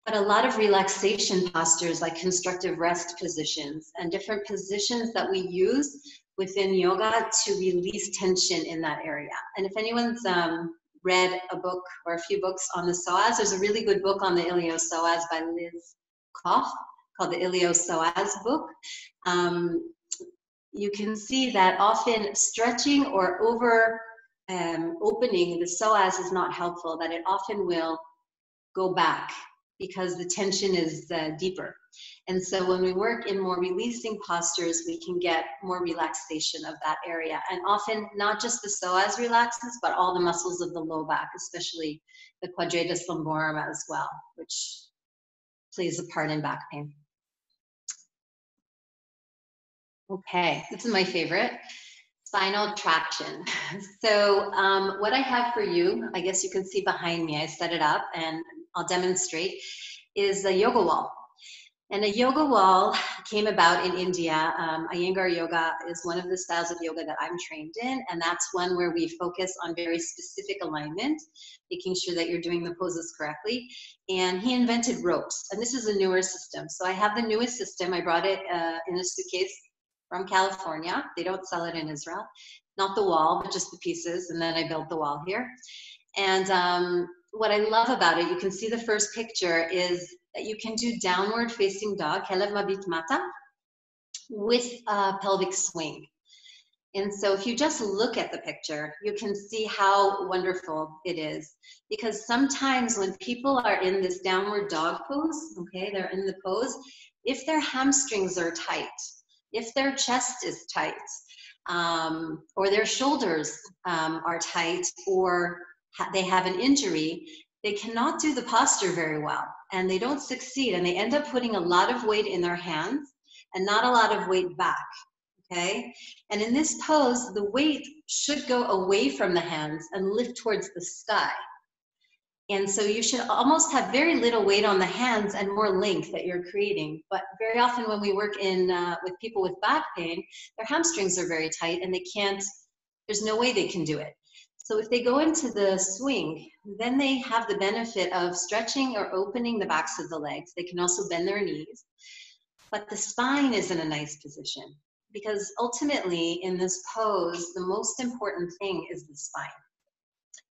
but a lot of relaxation postures like constructive rest positions and different positions that we use within yoga to release tension in that area. And if anyone's read a book or a few books on the psoas, there's a really good book on the iliopsoas by Liz Koff called the Iliopsoas book. You can see that often stretching or over opening the psoas is not helpful, that it often will go back because the tension is deeper. And so when we work in more releasing postures, we can get more relaxation of that area. And often not just the psoas relaxes, but all the muscles of the low back, especially the quadratus lumborum as well, which plays a part in back pain. Okay, this is my favorite, spinal traction. So what I have for you, I guess you can see behind me, I set it up and I'll demonstrate, is a yoga wall. And a yoga wall came about in India. Iyengar yoga is one of the styles of yoga that I'm trained in, and that's one where we focus on very specific alignment, making sure that you're doing the poses correctly. And he invented ropes, and this is a newer system. So I have the newest system. I brought it in a suitcase from California. They don't sell it in Israel. Not the wall, but just the pieces, and then I built the wall here. And what I love about it, you can see the first picture, is that you can do downward facing dog, Kelev Mabit Mata, with a pelvic swing. And so if you just look at the picture, you can see how wonderful it is. Because sometimes when people are in this downward dog pose, okay, they're in the pose, if their hamstrings are tight, if their chest is tight, or their shoulders are tight, or they have an injury, they cannot do the posture very well, and they don't succeed, and they end up putting a lot of weight in their hands and not a lot of weight back. Okay, and in this pose, the weight should go away from the hands and lift towards the sky. And so you should almost have very little weight on the hands and more length that you're creating. But very often when we work in with people with back pain, their hamstrings are very tight and they can't, there's no way they can do it. So if they go into the swing, then they have the benefit of stretching or opening the backs of the legs. They can also bend their knees, but the spine is in a nice position. Because ultimately, in this pose, the most important thing is the spine.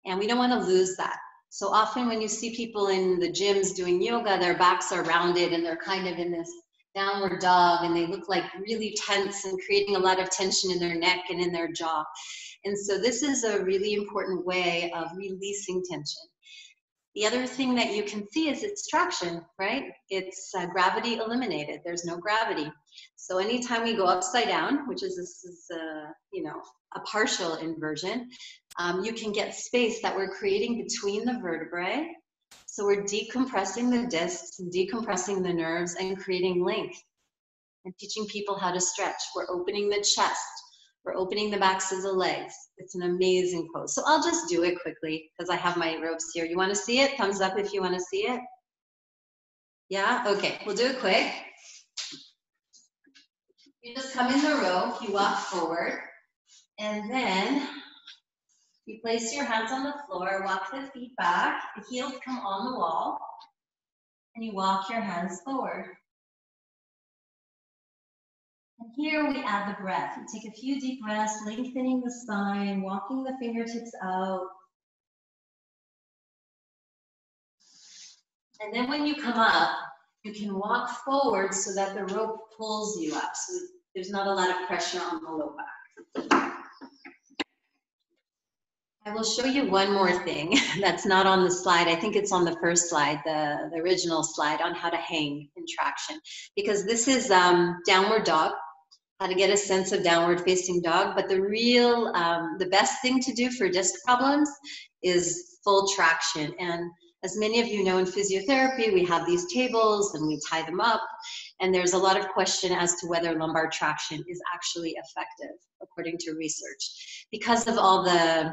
And we don't want to lose that. So often when you see people in the gyms doing yoga, their backs are rounded and they're kind of in this downward dog and they look like really tense and creating a lot of tension in their neck and in their jaw. And so this is a really important way of releasing tension. The other thing that you can see is its traction, right? It's gravity eliminated. There's no gravity. So anytime we go upside down, which is this is you know, a partial inversion, you can get space that we're creating between the vertebrae. So we're decompressing the discs, decompressing the nerves, and creating length, and teaching people how to stretch. We're opening the chest. We're opening the backs of the legs. It's an amazing pose. So I'll just do it quickly because I have my ropes here. You want to see it? Thumbs up if you want to see it. Yeah? Okay, we'll do it quick. You just come in the row, you walk forward, and then you place your hands on the floor, walk the feet back, the heels come on the wall, and you walk your hands forward. And here we add the breath. You take a few deep breaths, lengthening the spine, walking the fingertips out. And then when you come up, you can walk forward so that the rope pulls you up. So there's not a lot of pressure on the low back. I will show you one more thing that's not on the slide. I think it's on the first slide, the original slide on how to hang in traction. Because this is downward dog. How to get a sense of downward facing dog, but the best thing to do for disc problems is full traction. And as many of you know, in physiotherapy, we have these tables and we tie them up, and there's a lot of question as to whether lumbar traction is actually effective, according to research, because of all the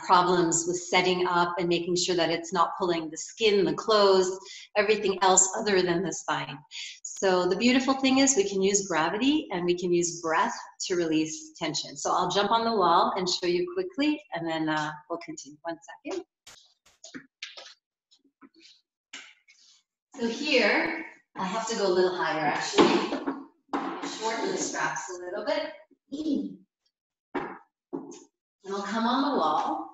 problems with setting up and making sure that it's not pulling the skin, the clothes, everything else other than the spine. So the beautiful thing is we can use gravity and we can use breath to release tension. So I'll jump on the wall and show you quickly, and then we'll continue. 1 second. So here, I have to go a little higher actually. Shorten the straps a little bit. And I'll come on the wall,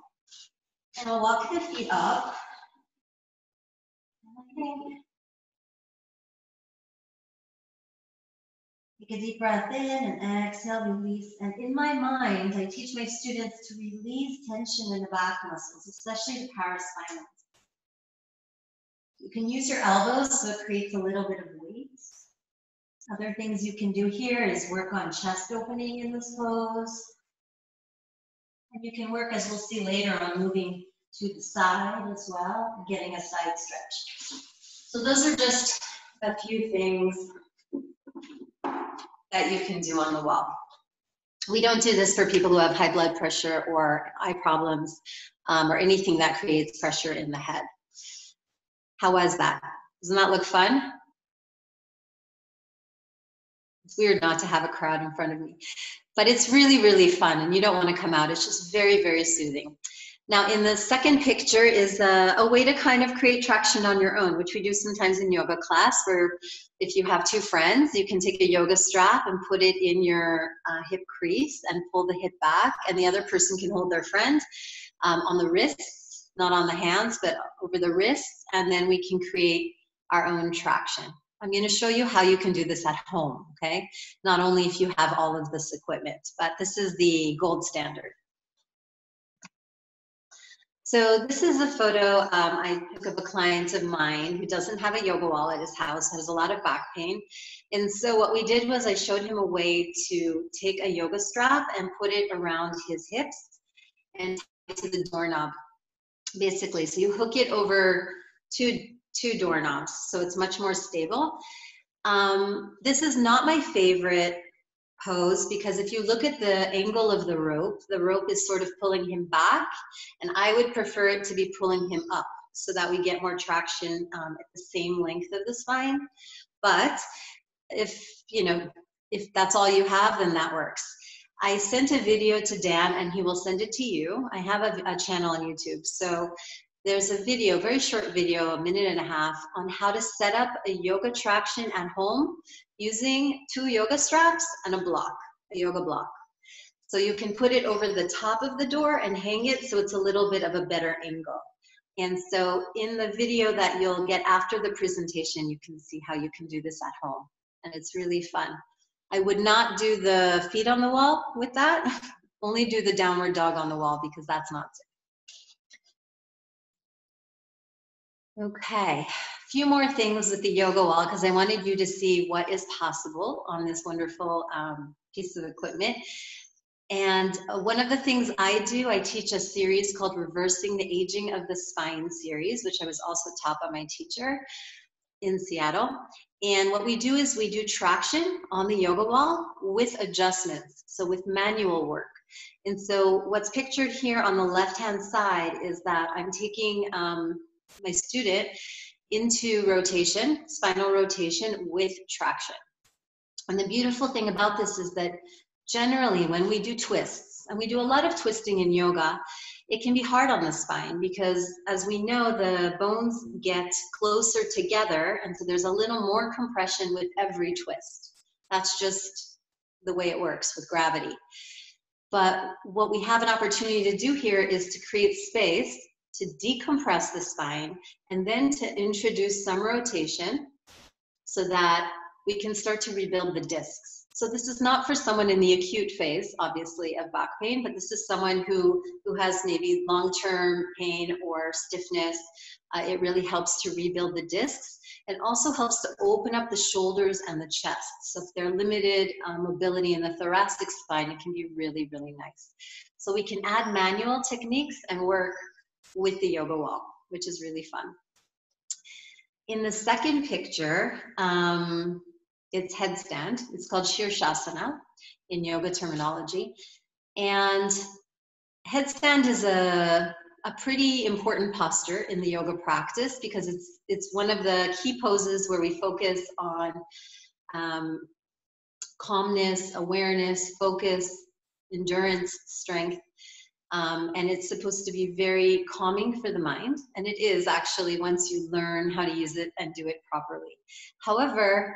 and I'll walk the feet up. Take a deep breath in and exhale, release. And in my mind, I teach my students to release tension in the back muscles, especially the paraspinal. You can use your elbows so it creates a little bit of weight. Other things you can do here is work on chest opening in this pose. And you can work, as we'll see later, on moving to the side as well, and getting a side stretch. So those are just a few things that you can do on the wall. We don't do this for people who have high blood pressure or eye problems or anything that creates pressure in the head. How was that? Doesn't that look fun? It's weird not to have a crowd in front of me. But it's really, really fun, and you don't want to come out. It's just very, very soothing. Now, in the second picture is a way to kind of create traction on your own, which we do sometimes in yoga class, where if you have two friends, you can take a yoga strap and put it in your hip crease and pull the hip back, and the other person can hold their friend on the wrists, not on the hands, but over the wrists, and then we can create our own traction. I'm going to show you how you can do this at home, okay? Not only if you have all of this equipment, but this is the gold standard. So this is a photo I took of a client of mine who doesn't have a yoga wall at his house, has a lot of back pain. And so what we did was I showed him a way to take a yoga strap and put it around his hips and tie it to the doorknob, basically. So you hook it over two doorknobs, so it's much more stable. This is not my favorite pose because if you look at the angle of the rope is sort of pulling him back, and I would prefer it to be pulling him up so that we get more traction at the same length of the spine. But if that's all you have, then that works. I sent a video to Dan and he will send it to you. I have a channel on YouTube. So there's a video, very short video, 1.5 minutes, on how to set up a yoga traction at home using 2 yoga straps and a yoga block. So you can put it over the top of the door and hang it so it's a little bit of a better angle. And so in the video that you'll get after the presentation, you can see how you can do this at home. And it's really fun. I would not do the feet on the wall with that. Only do the downward dog on the wall because that's not safe. Okay, a few more things with the yoga wall because I wanted you to see what is possible on this wonderful piece of equipment. And one of the things I do, I teach a series called Reversing the Aging of the Spine series, which I was also taught by my teacher in Seattle. And what we do is we do traction on the yoga wall with adjustments, so with manual work. And so what's pictured here on the left-hand side is that I'm taking my student into rotation, spinal rotation with traction. And the beautiful thing about this is that generally when we do twists, and we do a lot of twisting in yoga, it can be hard on the spine because as we know, the bones get closer together, and so there's a little more compression with every twist. That's just the way it works with gravity. But what we have an opportunity to do here is to create space to decompress the spine and then to introduce some rotation so that we can start to rebuild the discs. So this is not for someone in the acute phase, obviously, of back pain, but this is someone who has maybe long-term pain or stiffness. It really helps to rebuild the discs and also helps to open up the shoulders and the chest. So if they're limited mobility in the thoracic spine, it can be really, really nice. So we can add manual techniques and work with the yoga wall, which is really fun. In the second picture, it's headstand. It's called Shirshasana in yoga terminology. And headstand is a pretty important posture in the yoga practice because it's one of the key poses where we focus on calmness, awareness, focus, endurance, strength. And it's supposed to be very calming for the mind. And it is actually once you learn how to use it and do it properly. However,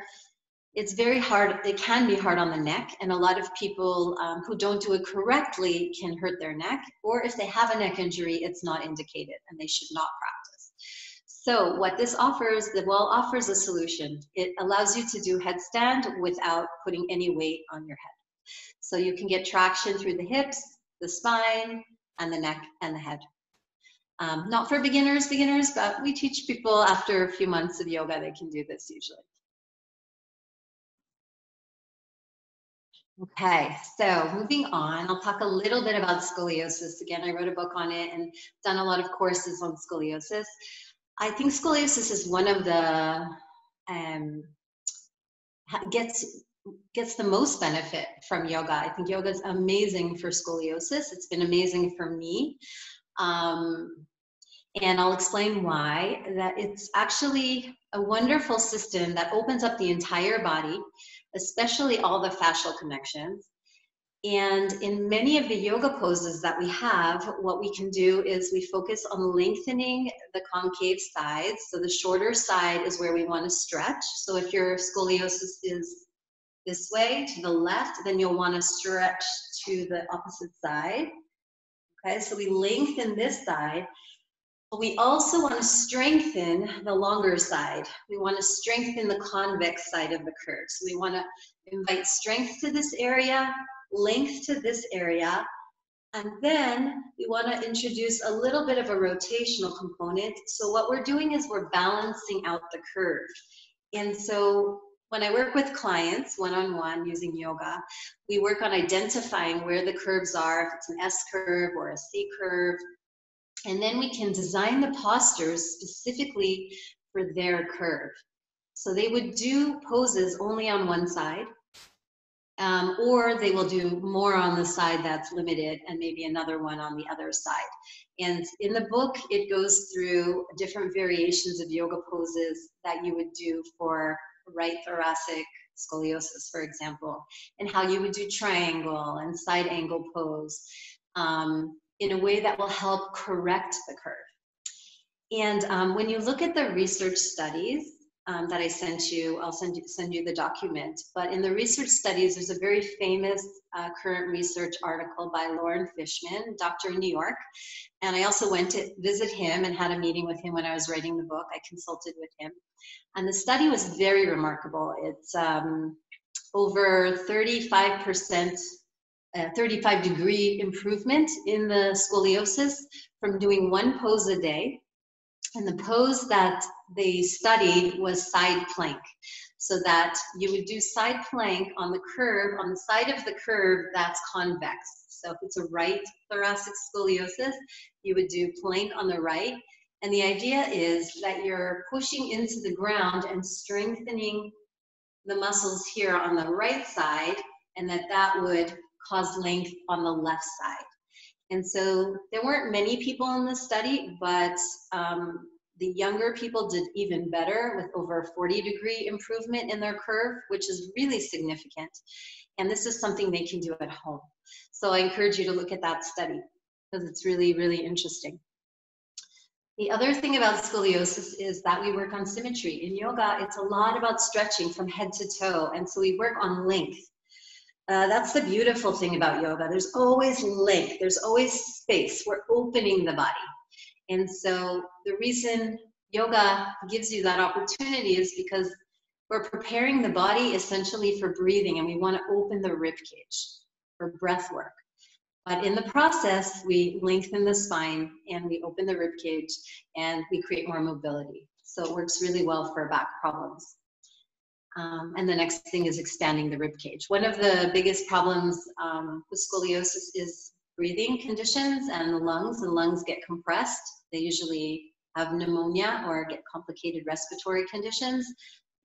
it's very hard. It can be hard on the neck. And a lot of people who don't do it correctly can hurt their neck. Or if they have a neck injury, it's not indicated and they should not practice. So what this offers, the wall offers a solution. It allows you to do headstand without putting any weight on your head. So you can get traction through the hips, the spine, and the neck and the head. Not for beginners, but we teach people after a few months of yoga, they can do this usually. Okay, so moving on, I'll talk a little bit about scoliosis. Again, I wrote a book on it and done a lot of courses on scoliosis. I think scoliosis is one of the, gets the most benefit from yoga. I think yoga is amazing for scoliosis. It's been amazing for me. And I'll explain why. That it's actually a wonderful system that opens up the entire body, especially all the fascial connections. And in many of the yoga poses that we have, what we can do is we focus on lengthening the concave sides. So the shorter side is where we want to stretch. So if your scoliosis is this way to the left, then you'll want to stretch to the opposite side. Okay, so we lengthen this side. We also want to strengthen the longer side. We want to strengthen the convex side of the curve. So we want to invite strength to this area, length to this area, and then we want to introduce a little bit of a rotational component. So what we're doing is we're balancing out the curve. And so when I work with clients one-on-one using yoga, we work on identifying where the curves are, if it's an S curve or a C curve, and then we can design the postures specifically for their curve. So they would do poses only on one side, or they will do more on the side that's limited and maybe another one on the other side. And in the book, it goes through different variations of yoga poses that you would do for right thoracic scoliosis, for example, and how you would do triangle and side angle pose in a way that will help correct the curve. And when you look at the research studies that I sent you, I'll send you the document, but in the research studies, there's a very famous current research article by Lauren Fishman, doctor in New York, and I also went to visit him and had a meeting with him when I was writing the book. I consulted with him, and the study was very remarkable. It's over 35%, 35-degree improvement in the scoliosis from doing one pose a day. And the pose that they studied was side plank, so that you would do side plank on the curve, on the side of the curve that's convex. So if it's a right thoracic scoliosis, you would do plank on the right. And the idea is that you're pushing into the ground and strengthening the muscles here on the right side, and that would cause length on the left side. And so there weren't many people in the study, but the younger people did even better with over a 40-degree improvement in their curve, which is really significant. And this is something they can do at home. So I encourage you to look at that study because it's really, really interesting. The other thing about scoliosis is that we work on symmetry. In yoga, it's a lot about stretching from head to toe. And so we work on length. That's the beautiful thing about yoga. There's always length. There's always space. We're opening the body. And so the reason yoga gives you that opportunity is because we're preparing the body essentially for breathing, and we want to open the ribcage for breath work. But in the process, we lengthen the spine and we open the ribcage and we create more mobility. So it works really well for back problems. And the next thing is expanding the ribcage. One of the biggest problems with scoliosis is breathing conditions and the lungs get compressed. They usually have pneumonia or get complicated respiratory conditions.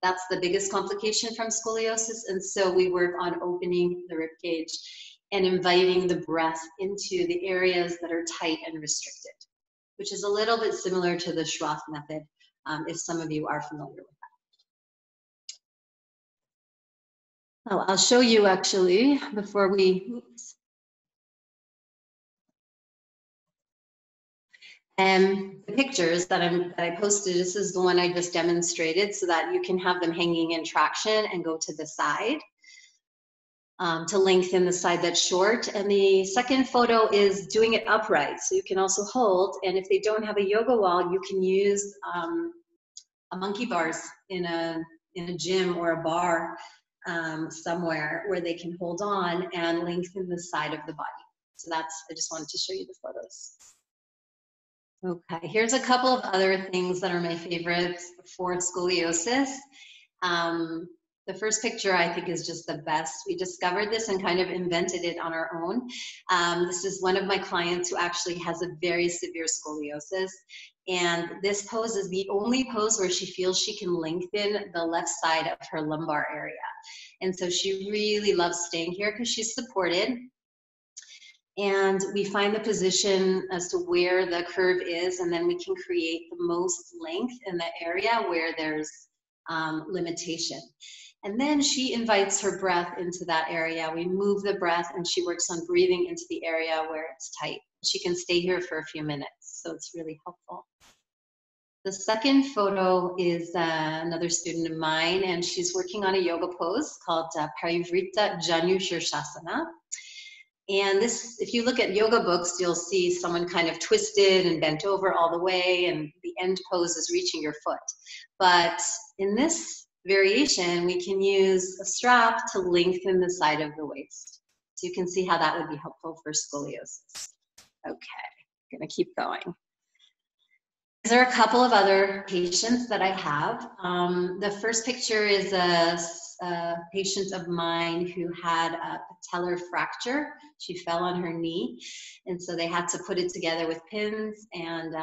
That's the biggest complication from scoliosis. And so we work on opening the ribcage and inviting the breath into the areas that are tight and restricted, which is a little bit similar to the Schroth method, if some of you are familiar with that. Oh, I'll show you actually before we, oops. The pictures that I posted, this is the one I just demonstrated so that you can have them hanging in traction and go to the side to lengthen the side that's short. And the second photo is doing it upright. So you can also hold, and if they don't have a yoga wall, you can use a monkey bars in a gym or a bar somewhere where they can hold on and lengthen the side of the body. So that's, I just wanted to show you the photos. Okay, here's a couple of other things that are my favorites for scoliosis. The first picture I think is just the best. We discovered this and kind of invented it on our own. This is one of my clients who actually has a very severe scoliosis. And this pose is the only pose where she feels she can lengthen the left side of her lumbar area. And so she really loves staying here because she's supported. And we find the position as to where the curve is, and then we can create the most length in the area where there's limitation. And then she invites her breath into that area. We move the breath and she works on breathing into the area where it's tight. She can stay here for a few minutes, so it's really helpful. The second photo is another student of mine, and she's working on a yoga pose called Parivrita Janu Shirshasana. And this, if you look at yoga books, you'll see someone kind of twisted and bent over all the way, and the end pose is reaching your foot. But in this variation, we can use a strap to lengthen the side of the waist. So you can see how that would be helpful for scoliosis. Okay, I'm gonna keep going. There are a couple of other patients that I have. The first picture is a patient of mine who had a patellar fracture. She fell on her knee, and so they had to put it together with pins, and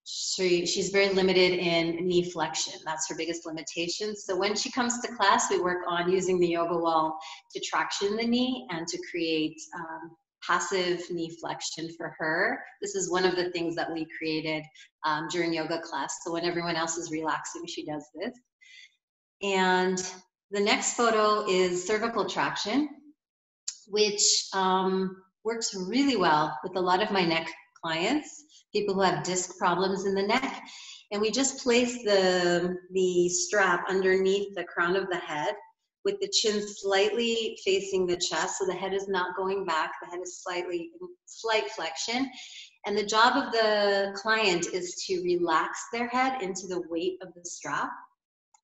she's very limited in knee flexion. That's her biggest limitation. So when she comes to class, we work on using the yoga wall to traction the knee and to create passive knee flexion for her. This is one of the things that we created during yoga class. So when everyone else is relaxing, she does this. And the next photo is cervical traction, which works really well with a lot of my neck clients, people who have disc problems in the neck. And we just place the strap underneath the crown of the head with the chin slightly facing the chest, so the head is not going back, the head is slight flexion. And the job of the client is to relax their head into the weight of the strap.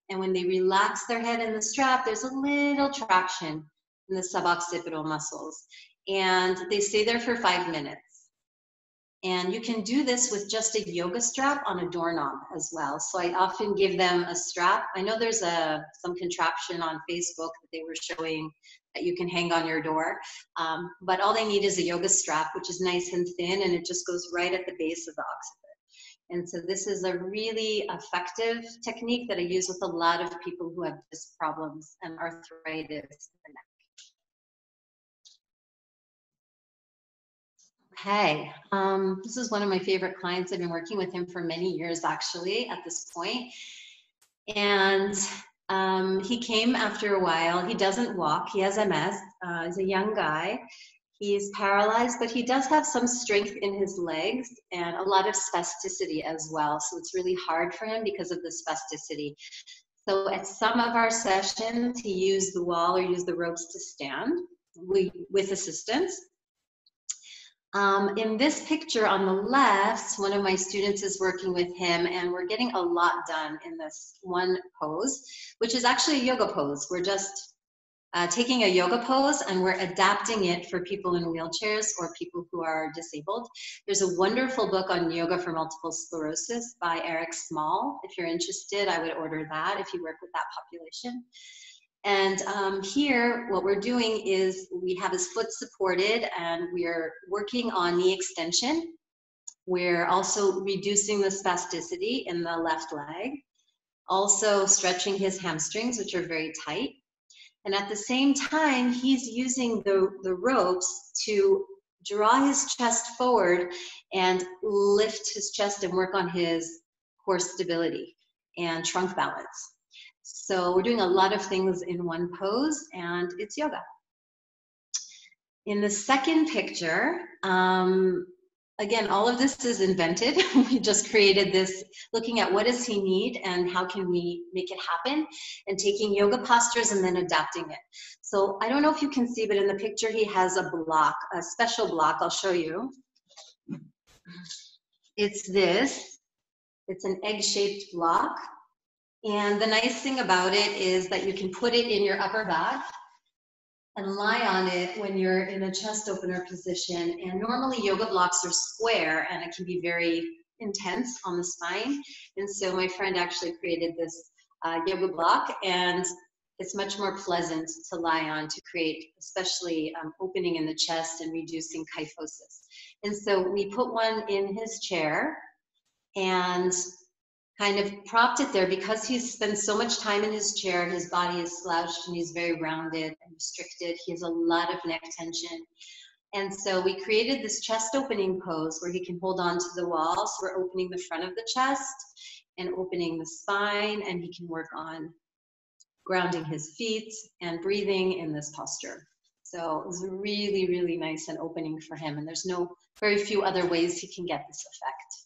And when they relax their head in the strap, there's a little traction in the suboccipital muscles. And they stay there for 5 minutes. And you can do this with just a yoga strap on a doorknob as well. So I often give them a strap. I know there's some contraption on Facebook that they were showing that you can hang on your door. But all they need is a yoga strap, which is nice and thin, and it just goes right at the base of the occiput. And so this is a really effective technique that I use with a lot of people who have disc problems and arthritis in the neck. Okay, this is one of my favorite clients. I've been working with him for many years, actually, at this point. And he came after a while. He doesn't walk. He has MS. He's a young guy. He's paralyzed, but he does have some strength in his legs and a lot of spasticity as well. So it's really hard for him because of the spasticity. So at some of our sessions, he used the wall or used the ropes to stand with assistance. In this picture on the left, one of my students is working with him, and we're getting a lot done in this one pose, which is actually a yoga pose. We're just taking a yoga pose and we're adapting it for people in wheelchairs or people who are disabled. There's a wonderful book on yoga for multiple sclerosis by Eric Small. If you're interested, I would order that if you work with that population. And here, what we're doing is we have his foot supported and we're working on knee extension. We're also reducing the spasticity in the left leg, also stretching his hamstrings, which are very tight. And at the same time, he's using the ropes to draw his chest forward and lift his chest and work on his core stability and trunk balance. So we're doing a lot of things in one pose, and it's yoga. In the second picture, again, all of this is invented. We just created this, looking at what does he need and how can we make it happen, and taking yoga postures and then adapting it. So I don't know if you can see, but in the picture he has a block, a special block. I'll show you. It's this. It's an egg-shaped block. And the nice thing about it is that you can put it in your upper back and lie on it when you're in a chest opener position. And normally yoga blocks are square and it can be very intense on the spine. And so my friend actually created this yoga block, and it's much more pleasant to lie on to create, especially opening in the chest and reducing kyphosis. And so we put one in his chair and kind of propped it there because he's spent so much time in his chair. His body is slouched and he's very rounded and restricted. He has a lot of neck tension. And so we created this chest opening pose where he can hold on to the wall. So we're opening the front of the chest and opening the spine, and he can work on grounding his feet and breathing in this posture. So it was really, really nice and opening for him. And there's very few other ways he can get this effect.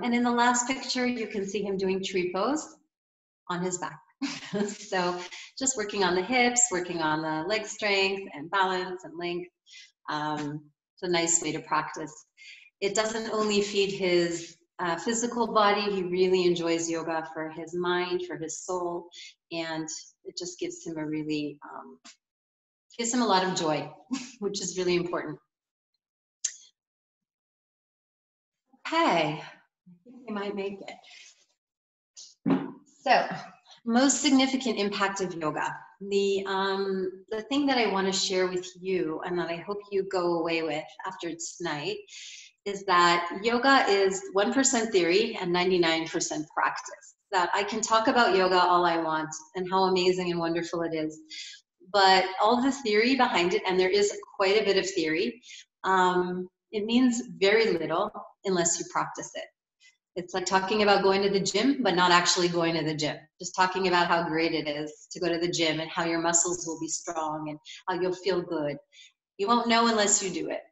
And in the last picture, you can see him doing tree pose on his back. So just working on the hips, working on the leg strength and balance and length. It's a nice way to practice. It doesn't only feed his physical body, he really enjoys yoga for his mind, for his soul, and it just gives him a really, gives him a lot of joy, which is really important. Okay, I think we might make it. So, most significant impact of yoga. The thing that I want to share with you, and that I hope you go away with after tonight, is that yoga is 1% theory and 99% practice. That I can talk about yoga all I want and how amazing and wonderful it is, but all the theory behind it, and there is quite a bit of theory, it means very little unless you practice it. It's like talking about going to the gym, but not actually going to the gym. Just talking about how great it is to go to the gym and how your muscles will be strong and how you'll feel good. You won't know unless you do it.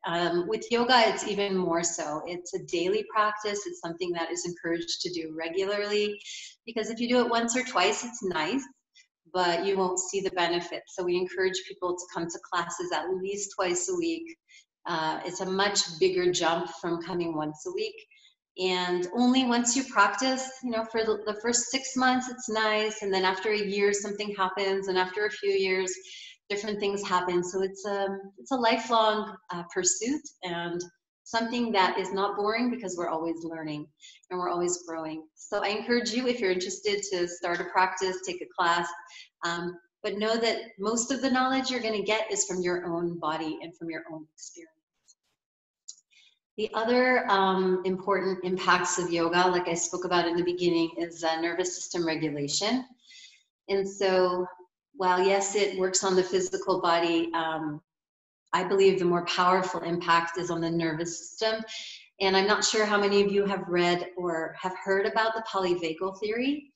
With yoga, it's even more so. It's a daily practice. It's something that is encouraged to do regularly, because if you do it once or twice, it's nice, but you won't see the benefits. So we encourage people to come to classes at least twice a week. It's a much bigger jump from coming once a week. And only once you practice, you know, for the first 6 months, it's nice. And then after a year, something happens. And after a few years, different things happen. So it's a lifelong pursuit, and something that is not boring, because we're always learning and we're always growing. So I encourage you, if you're interested, to start a practice, take a class, but know that most of the knowledge you're going to get is from your own body and from your own experience. The other important impacts of yoga, like I spoke about in the beginning, is nervous system regulation. And so while yes, it works on the physical body, I believe the more powerful impact is on the nervous system. And I'm not sure how many of you have read or have heard about the polyvagal theory.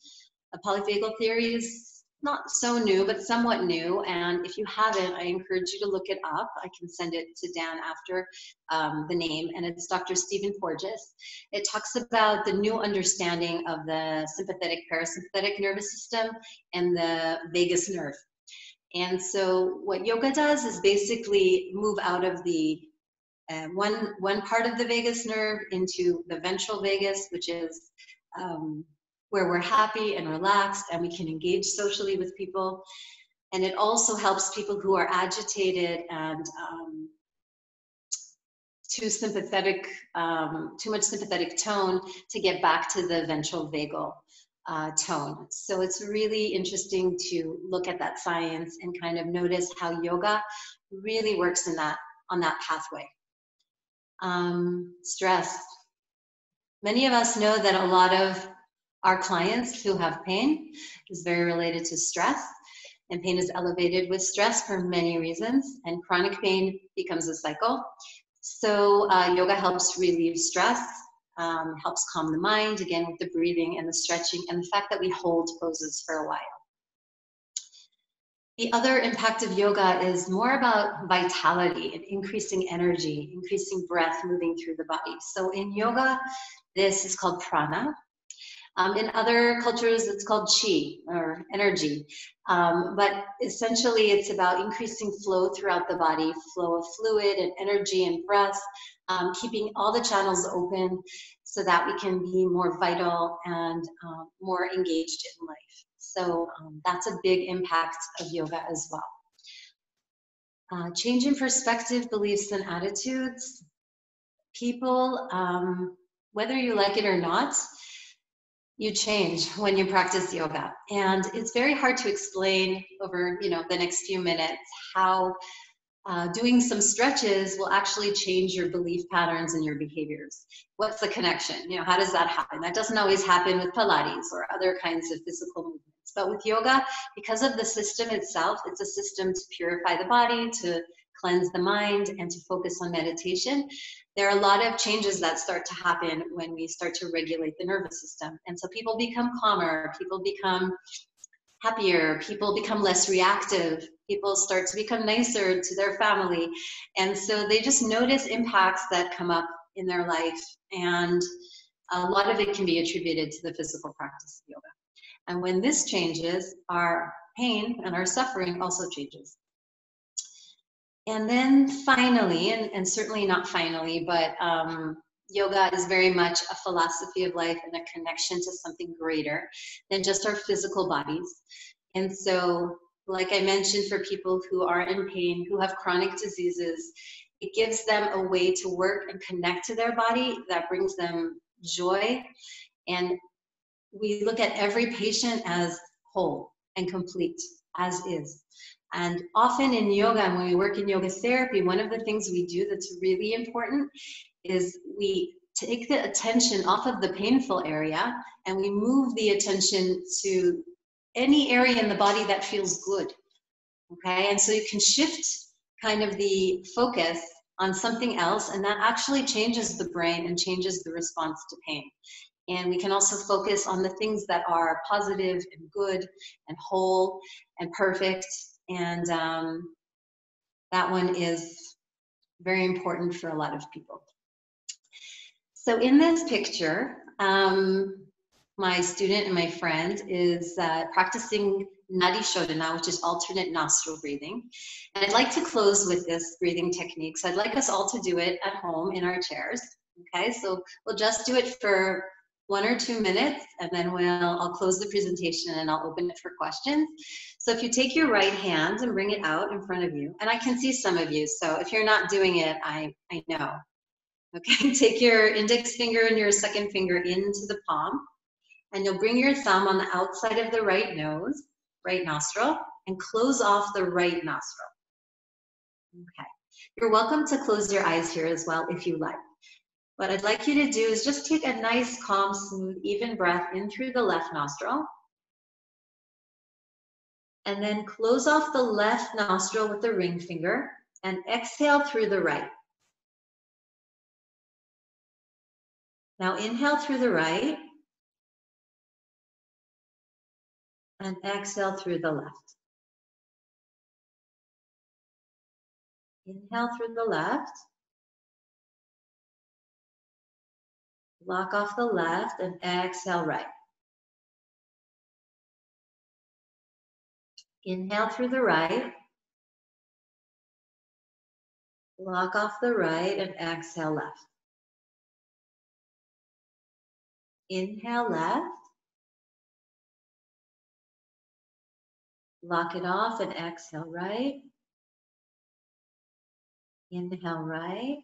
The polyvagal theory is not so new, but somewhat new. And if you haven't, I encourage you to look it up. I can send it to Dan after the name, and it's Dr. Stephen Porges. It talks about the new understanding of the sympathetic parasympathetic nervous system and the vagus nerve. And so what yoga does is basically move out of the one part of the vagus nerve into the ventral vagus, which is where we're happy and relaxed and we can engage socially with people. And it also helps people who are agitated and too much sympathetic tone to get back to the ventral vagal tone. So it's really interesting to look at that science and kind of notice how yoga really works in on that pathway. Stress. Many of us know that a lot of our clients who have pain is very related to stress, and pain is elevated with stress for many reasons, and chronic pain becomes a cycle. So yoga helps relieve stress, helps calm the mind, again with the breathing and the stretching and the fact that we hold poses for a while. The other impact of yoga is more about vitality and increasing energy, increasing breath moving through the body. So in yoga, this is called prana. In other cultures, it's called chi, or energy. But essentially, it's about increasing flow throughout the body, flow of fluid and energy and breath, keeping all the channels open so that we can be more vital and more engaged in life. So that's a big impact of yoga as well. Change in perspective, beliefs, and attitudes. People, whether you like it or not, you change when you practice yoga. And it's very hard to explain over, the next few minutes how doing some stretches will actually change your belief patterns and your behaviors. What's the connection? How does that happen? That doesn't always happen with Pilates or other kinds of physical movements. But with yoga, because of the system itself, it's a system to purify the body, to cleanse the mind, and to focus on meditation. There are a lot of changes that start to happen when we start to regulate the nervous system. And so people become calmer, people become happier, people become less reactive, people start to become nicer to their family. And so they just notice impacts that come up in their life. And a lot of it can be attributed to the physical practice of yoga. And when this changes, our pain and our suffering also changes. And then finally, and certainly not finally, but yoga is very much a philosophy of life and a connection to something greater than just our physical bodies. And so, like I mentioned, for people who are in pain, who have chronic diseases, it gives them a way to work and connect to their body that brings them joy. And we look at every patient as whole and complete, as is. And often in yoga, and when we work in yoga therapy, one of the things we do that's really important is we take the attention off of the painful area and we move the attention to any area in the body that feels good, okay? And so you can shift kind of the focus on something else, and that actually changes the brain and changes the response to pain. And we can also focus on the things that are positive and good and whole and perfect. And that one is very important for a lot of people. So in this picture, my student and my friend is practicing Nadi Shodhana, which is alternate nostril breathing. And I'd like to close with this breathing technique. So I'd like us all to do it at home in our chairs. Okay, so we'll just do it for 1 or 2 minutes, and then I'll close the presentation and I'll open it for questions. So if you take your right hand and bring it out in front of you, and I can see some of you, so if you're not doing it, I know. Okay, take your index finger and your second finger into the palm, and you'll bring your thumb on the outside of the right nose, right nostril, and close off the right nostril. Okay, you're welcome to close your eyes here as well if you like. What I'd like you to do is just take a nice, calm, smooth, even breath in through the left nostril. And then close off the left nostril with the ring finger and exhale through the right. Now inhale through the right and exhale through the left. Inhale through the left. Block off the left and exhale right. Inhale through the right. Block off the right and exhale left. Inhale left. Block it off and exhale right. Inhale right.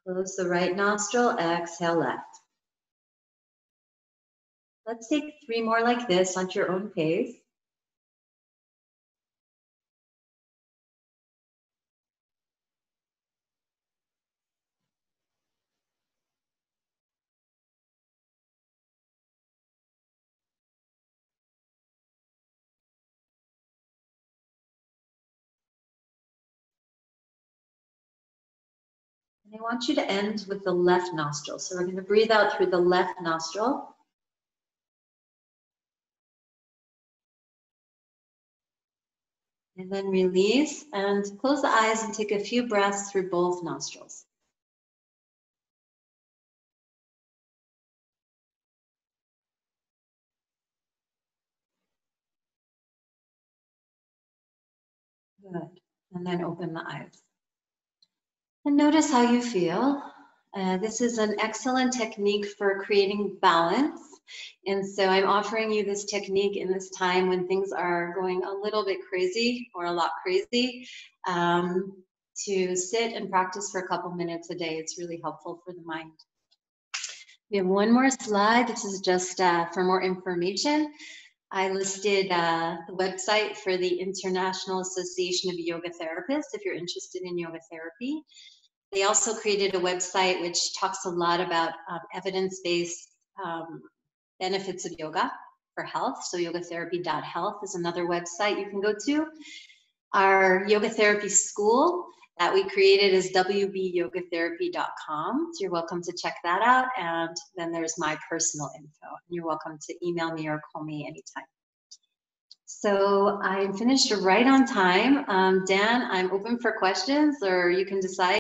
Close the right nostril, exhale left. Let's take 3 more like this on your own pace. And I want you to end with the left nostril. So we're going to breathe out through the left nostril. And then release and close the eyes and take a few breaths through both nostrils. Good. And then open the eyes. And notice how you feel. This is an excellent technique for creating balance. And so I'm offering you this technique in this time when things are going a little bit crazy or a lot crazy, to sit and practice for a couple minutes a day. It's really helpful for the mind. We have one more slide. This is just for more information. I listed the website for the International Association of Yoga Therapists if you're interested in yoga therapy. They also created a website which talks a lot about evidence-based benefits of yoga for health. So yogatherapy.health is another website you can go to. Our yoga therapy school that we created is wbyogatherapy.com. So you're welcome to check that out. And then there's my personal info. You're welcome to email me or call me anytime. So I'm finished right on time. Dan, I'm open for questions, or you can decide.